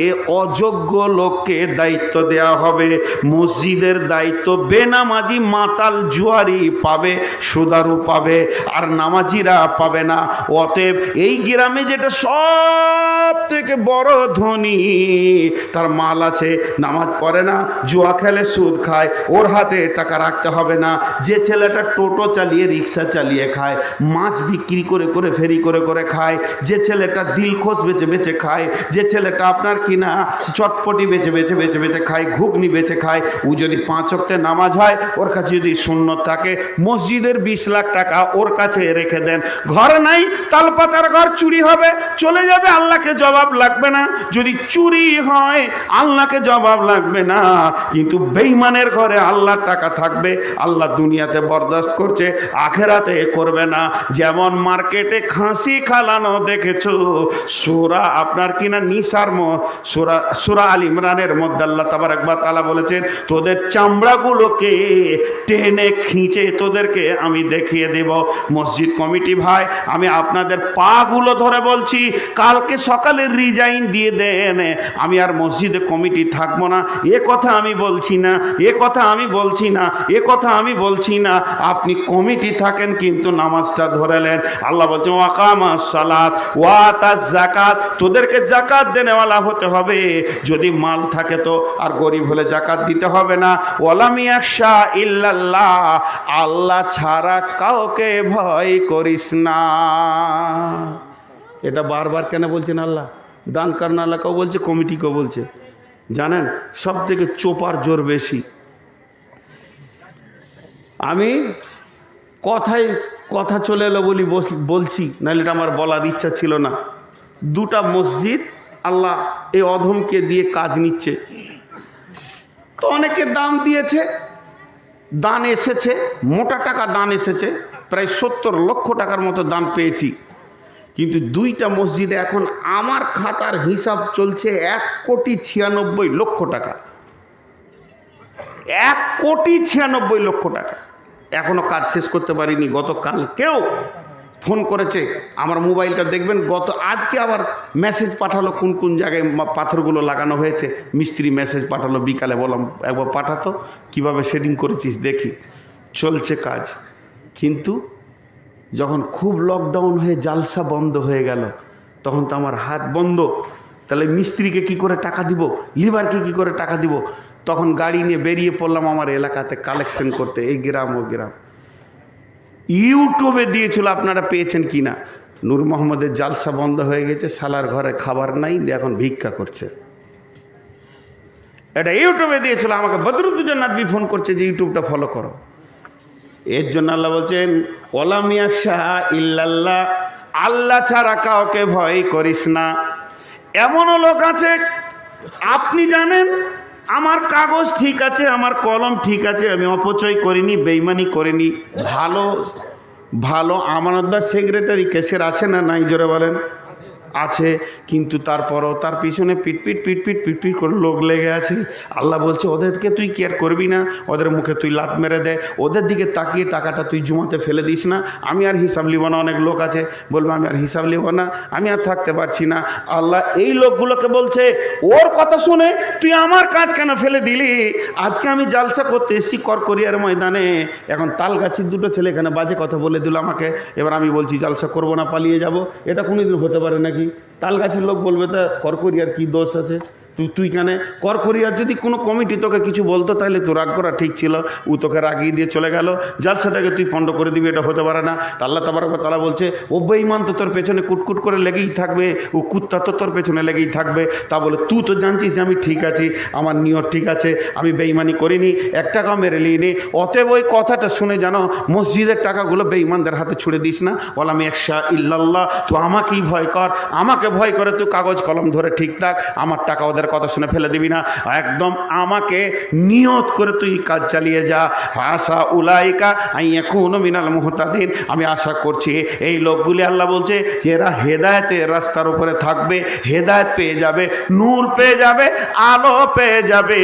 অযোগ্য লোককে দায়িত্ব দেওয়া হবে। মসজিদের দায়িত্ব বেনামাজি মাতাল জুয়ারি পাবে, সুদারু পাবে, আর নামাজিরা পাবে না। অতএব এই গ্রামে যেটা সব থেকে বড় ধনী, তার মাল আছে, নামাজ পড়ে না, জুয়া খেলে, সুদ খায়, ওর হাতে টাকা রাখতে হবে না। যে ছেলেটা টোটো চালিয়ে, রিক্সা চালিয়ে খায়, মাছ বিক্রি করে করে, ফেরি করে করে খায়, যে ছেলেটা দিলখোশ বেচে বেচে খায়, যে ছেলেটা আপনার কিনা চটপটি বেচে বেচে বেচে বেচে খায়, ঘুগনি বেচে খায়, ও যদি 5 ওয়াক্তের নামাজ হয়, ওর কাছে যদি সুন্নত থাকে, মসজিদের 20 লাখ টাকা ওর কাছে রেখে দেন। ঘর নাই, তালপাতার ঘর, চুরি হবে, চলে যাবে, আল্লাহকে জবাব লাগবে না। যদি চুরি হয় আল্লাহকে জবাব লাগবে না, কিন্তু বেঈমানের ঘরে আল্লাহর টাকা থাকবে। আল্লাহ দুনিয়াতে বরদাস্ত করছে, আখেরাতে করবে না। যেমন মার্কেটে খাসি খালানো দেখেছো, সূরা আপনার কিনা নিসার সূরা আল ইমরানের মধ্যে আল্লাহ তাবারক ওয়া তাআলা বলেছেন, তোদের চামড়াগুলোকে টেনে খিঁচে তোদেরকে আমি দেখিয়ে দেব। মসজিদ কমিটি ভাই, আমি আপনাদের পা গুলো ধরে বলছি, কালকে সকাল সকালে রিজাইন দিয়ে দেন, আমি আর মসজিদে কমিটি থাকবো না, এ কথা আমি বলছি না, এ কথা আমি বলছি না, এ কথা আমি বলছি না। আপনি কমিটি থাকেন কিন্তু নামাজটা ধরেলেন। আল্লাহ বলছেন ওয়াকামাস সালাত ওয়া আতাজ যাকাত, তোদেরকে যাকাত দেনেওয়ালা হতে হবে। যদি মাল থাকে তো, আর গরিব হলে যাকাত দিতে হবে না। ওয়ালাম ইয়াখশা ইল্লাল্লাহ, আল্লাহ ছাড়া কাউকে ভয় করিস না। এটা বারবার কেন বলছেন আল্লাহ? দান কারণ আল্লাহকেও বলছে, কমিটিকেও বলছে। জানেন সব থেকে চোপার জোর বেশি। আমি কথা চলে এলো বলি বলছি, নাহলে এটা আমার বলার ইচ্ছা ছিল না। দুটা মসজিদ আল্লাহ এই অধমকে দিয়ে কাজ নিচ্ছে। তো অনেকে দান দিয়েছে, দান এসেছে, মোটা টাকা দান এসেছে, প্রায় 70 লক্ষ টাকার মতো দান পেয়েছি। কিন্তু দুইটা মসজিদে এখন আমার খাতার হিসাব চলছে 1,96,00,000 টাকা। 1,96,00,000 টাকা এখনো কাজ শেষ করতে পারিনি। গতকালকেও ফোন করেছে, আমার মোবাইলটা দেখবেন, আজকে আবার মেসেজ পাঠালো কোন কোন জায়গায় পাথরগুলো লাগানো হয়েছে। মিস্ত্রি মেসেজ পাঠালো বিকালে, বললাম একবার পাঠাতো, কিভাবে শেডিং করেছিস দেখি। চলছে কাজ। কিন্তু যখন খুব লকডাউন হয়ে জালসা বন্ধ হয়ে গেল, তখন তো আমার হাত বন্ধ। তাহলে মিস্ত্রিকে কি করে টাকা দিব, লিভারকে কি করে টাকা দিব? তখন গাড়ি নিয়ে বেরিয়ে পড়লাম আমার এলাকাতে কালেকশন করতে, এই গ্রাম ও গ্রাম। ইউটিউবে দিয়েছিল, আপনারা পেয়েছেন কি না? নূর মোহাম্মদের জালসা বন্ধ হয়ে গেছে, শালার ঘরে খাবার নাই, এখন ভিক্ষা করছে। এটা ইউটিউবে দিয়েছিল। আমাকে বদরুদ্দোজা নাদবি ফোন করছে যে ইউটিউবটা ফলো করো। এর জন্য আল্লাহ বলছেন ওয়ালাম ইয়াখশা ইল্লাল্লাহ, আল্লাহ ছাড়া কাউকে ভয় করিস না। এমনও লোক আছে, আপনি জানেন আমার কাগজ ঠিক আছে, আমার কলম ঠিক আছে, আমি অপচয় করিনি, বেইমানি করিনি, ভালো ভালো আমানতদার সেক্রেটারি কেসের আছে না নাই, জোরে বলেন? আছে। কিন্তু তারপরও তার পিছনে পিটপিট করে লোক লেগে আছে। আল্লাহ বলছে ওদেরকে তুই কেয়ার করবি না, ওদের মুখে তুই লাত মেরে দে, ওদের দিকে তাকিয়ে টাকাটা তুই জমাতে ফেলে দিস না। আমি আর হিসাব লিব না। অনেক লোক আছে বলবো আমি আর হিসাব লিব না, আমি আর থাকতে পারছি না। আল্লাহ এই লোকগুলোকে বলছে ওর কথা শুনে তুই আমার কাজ কেন ফেলে দিলি? আজকে আমি জালসা করতে এসেছি করকরিয়ার ময়দানে, এখন তালগাছির দুটো ছেলে এখানে বাজে কথা বলে দিল আমাকে, এবার আমি বলছি জালসা করবো না, পালিয়ে যাব। এটা কোনোদিন হতে পারে নাকি? তালগাছির লোক বলবে তা করকরিয়ার কি দোষ আছে? তুই কেন করকরিয়ার যদি কোনো কমিটি তোকে কিছু বলতো তাহলে তো রাগ করা ঠিক ছিল। ও তোকে রাগিয়ে দিয়ে চলে গেল, জালসাটাকে তুই পণ্ড করে দিবি, এটা হতে পারে না। তা আল্লাহ তাবারক ওয়া তাআলা বলছে ও বেঈমান তো তোর পেছনে কুটকুট করে লেগেই থাকবে, ও কুত্তা তো তোর পেছনে লেগেই থাকবে। তা বলে তুই তো জানছিস যে আমি ঠিক আছি, আমার নিয়ত ঠিক আছে, আমি বেঈমানি করিনি, 1 টাকাও মেরে নিইনি। অতএব ওই কথাটা শুনে জানো মসজিদের টাকাগুলো বেঈমানদের হাতে ছুড়ে দিস না। ওয়ালাম ইয়াখশা ইল্লাল্লাহ, তুই আমাকেই ভয় কর, আমাকে ভয় করে তুই কাগজ কলম ধরে ঠিক থাক, আমার টাকা ওদের কথা শুনে ফেলে দিবি না। একদম আমাকে নিয়ত করে তুই কাজ চালিয়ে যা। আশা উলাইকা আইয়াকুনু মিনাল মুহতাদিন, আমি আশা করছি এই লোকগুলি, আল্লাহ বলছে যে এরা হেদায়েতের রাস্তার উপরে থাকবে, হেদায়েত পেয়ে যাবে, নূর পেয়ে যাবে, আলো পেয়ে যাবে।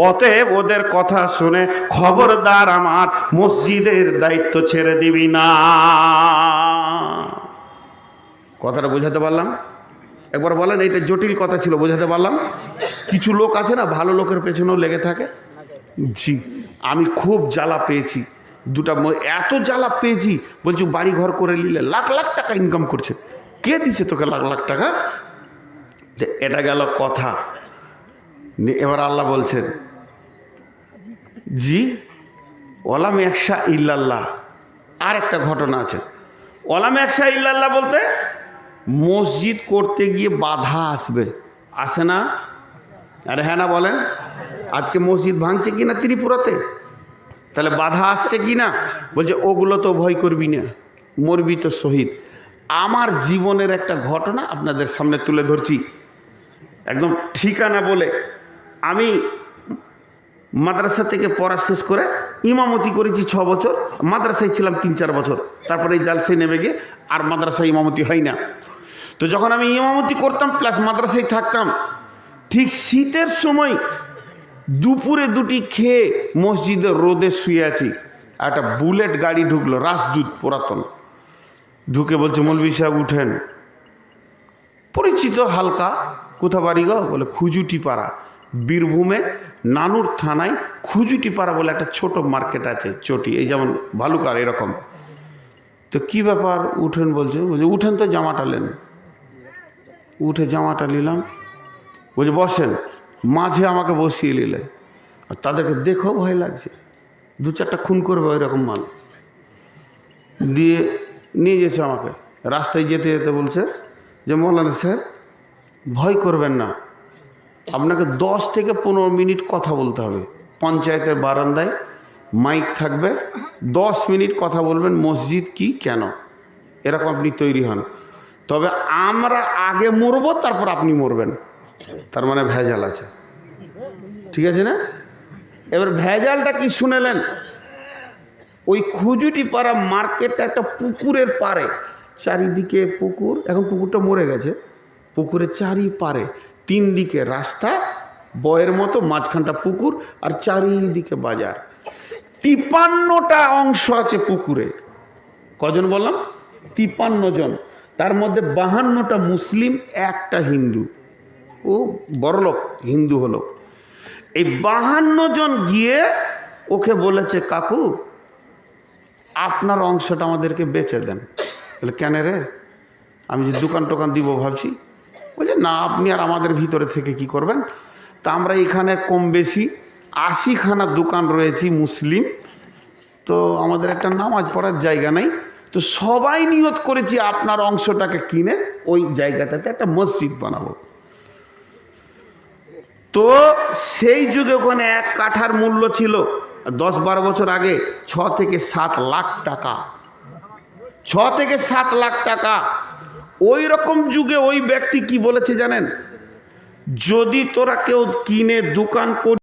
অতএব ওদের কথা শুনে খবরদার আমার মসজিদের দায়িত্ব ছেড়ে দিবি না। কথাটা বোঝাতে পারলাম? একবার বলেন, এটা জটিল কথা ছিল, বোঝাতে পারলাম? কিছু লোক আছে না ভালো লোকের পেছনেও লেগে থাকে। জি, আমি খুব জ্বালা পেয়েছি, এত জ্বালা পেয়েছি, বলছি বাড়ি ঘর করে নিলে লাখ লাখ টাকা ইনকাম করছে। কে দিছে তোকে লাখ লাখ টাকা? এটা গেল কথা। এবার আল্লাহ বলছেন জি ওয়ালাম ইয়াখশা ইল্লাল্লাহ। আর একটা ঘটনা আছে। ওয়ালাম ইয়াখশা ইল্লাল্লাহ বলতে মসজিদ করতে গিয়ে বাধা আসবে, আসে না? আরে হ্যাঁ না বলেন? আজকে মসজিদ ভাঙছে কিনা ত্রিপুরাতে, তাহলে বাধা আসছে কিনা? বলছে ওগুলো তো ভয় করবি না, মরবি তো শহীদ। আমার জীবনের একটা ঘটনা আপনাদের সামনে তুলে ধরছি, একদম ঠিকানা বলে। আমি মাদ্রাসা থেকে পড়া শেষ করে ইমামতি করেছি 6 বছর, মাদ্রাসায় ছিলাম 3-4 বছর, তারপরে এই জালসায় নেমে গিয়ে আর মাদ্রাসায় ইমামতি হয় না। তো যখন আমি ইমামতি করতাম প্লাস মাদ্রাসায় থাকতাম, ঠিক শীতের সময় দুপুরে 2টি খেয়ে মসজিদের রোদে শুয়ে আছি, একটা বুলেট গাড়ি ঢুকলো, রাজদূত পুরাতন, ঢুকে বলছে মৌলভী সাহেব উঠেন। পরিচিত হালকা। কোথা বাড়ি গো? বলে খুজুটিপাড়া, বীরভূমে নানুর থানায় খুজুটিপাড়া বলে একটা ছোট মার্কেট আছে, চটি এই যেমন ভালুকার এরকম। তো কি ব্যাপার উঠেন বলছে, বলছে উঠেন তো জামাটা নেন। উঠে জামাটা নিলাম, বলছে বসেন। মাঝে আমাকে বসিয়ে নিলে, আর তাদেরকে দেখো ভয় লাগছে, দু চারটা খুন করবে ওই রকম মাল দিয়ে নিয়ে গেছে আমাকে। রাস্তায় যেতে যেতে বলছে যে মৌলানা স্যার ভয় করবেন না, আপনাকে 10 থেকে 15 মিনিট কথা বলতে হবে। পঞ্চায়েতের বারান্দায় মাইক থাকবে, 10 মিনিট কথা বলবেন, মসজিদ কি কেন, এরকম আপনি তৈরি হন। তবে আমরা আগে মরবো, তারপর আপনি মরবেন। তার মানে ভেজাল আছে, ঠিক আছে না? এবার ভেজালটা কি শুনেলেন? ওই খুজুটিপাড়া মার্কেটটা একটা পুকুরের পাড়ে, চারিদিকে পুকুর, এখন পুকুরটা মরে গেছে। পুকুরের চারিপাড়ে 3 দিকে রাস্তা বয়ের মতো, মাঝখানটা পুকুর, আর চারিদিকে বাজার। 53টা অংশ আছে পুকুরে। কজন বললাম? 53 জন। তার মধ্যে 52টা মুসলিম, একটা হিন্দু। ও বড়লোক হিন্দু হলো। এই 52 জন গিয়ে ওকে বলেছে কাকু আপনার অংশটা আমাদেরকে বেচে দেন। বলে কেন রে? আমি যে দোকান টোকান দিব ভাবছি। বলছে না, আপনি আর আমাদের ভিতরে থেকে কি করবেন? তা আমরা এখানে কম বেশি 80খানা দোকান রয়েছি মুসলিম, তো আমাদের একটা নামাজ পড়ার জায়গা নাই, তো সবাই নিয়ত করেছি আপনার অংশটাকে কিনে ওই জায়গাটাতে একটা মসজিদ বানাবো। তো সেই যুগে ওখানে 1 কাঠার মূল্য ছিল 10-12 বছর আগে 6 থেকে 7 লাখ টাকা। 6 থেকে 7 লাখ টাকা। ওই রকম যুগে ওই ব্যক্তি কি বলেছে জানেন? যদি তোরা কেউ কিনে দোকান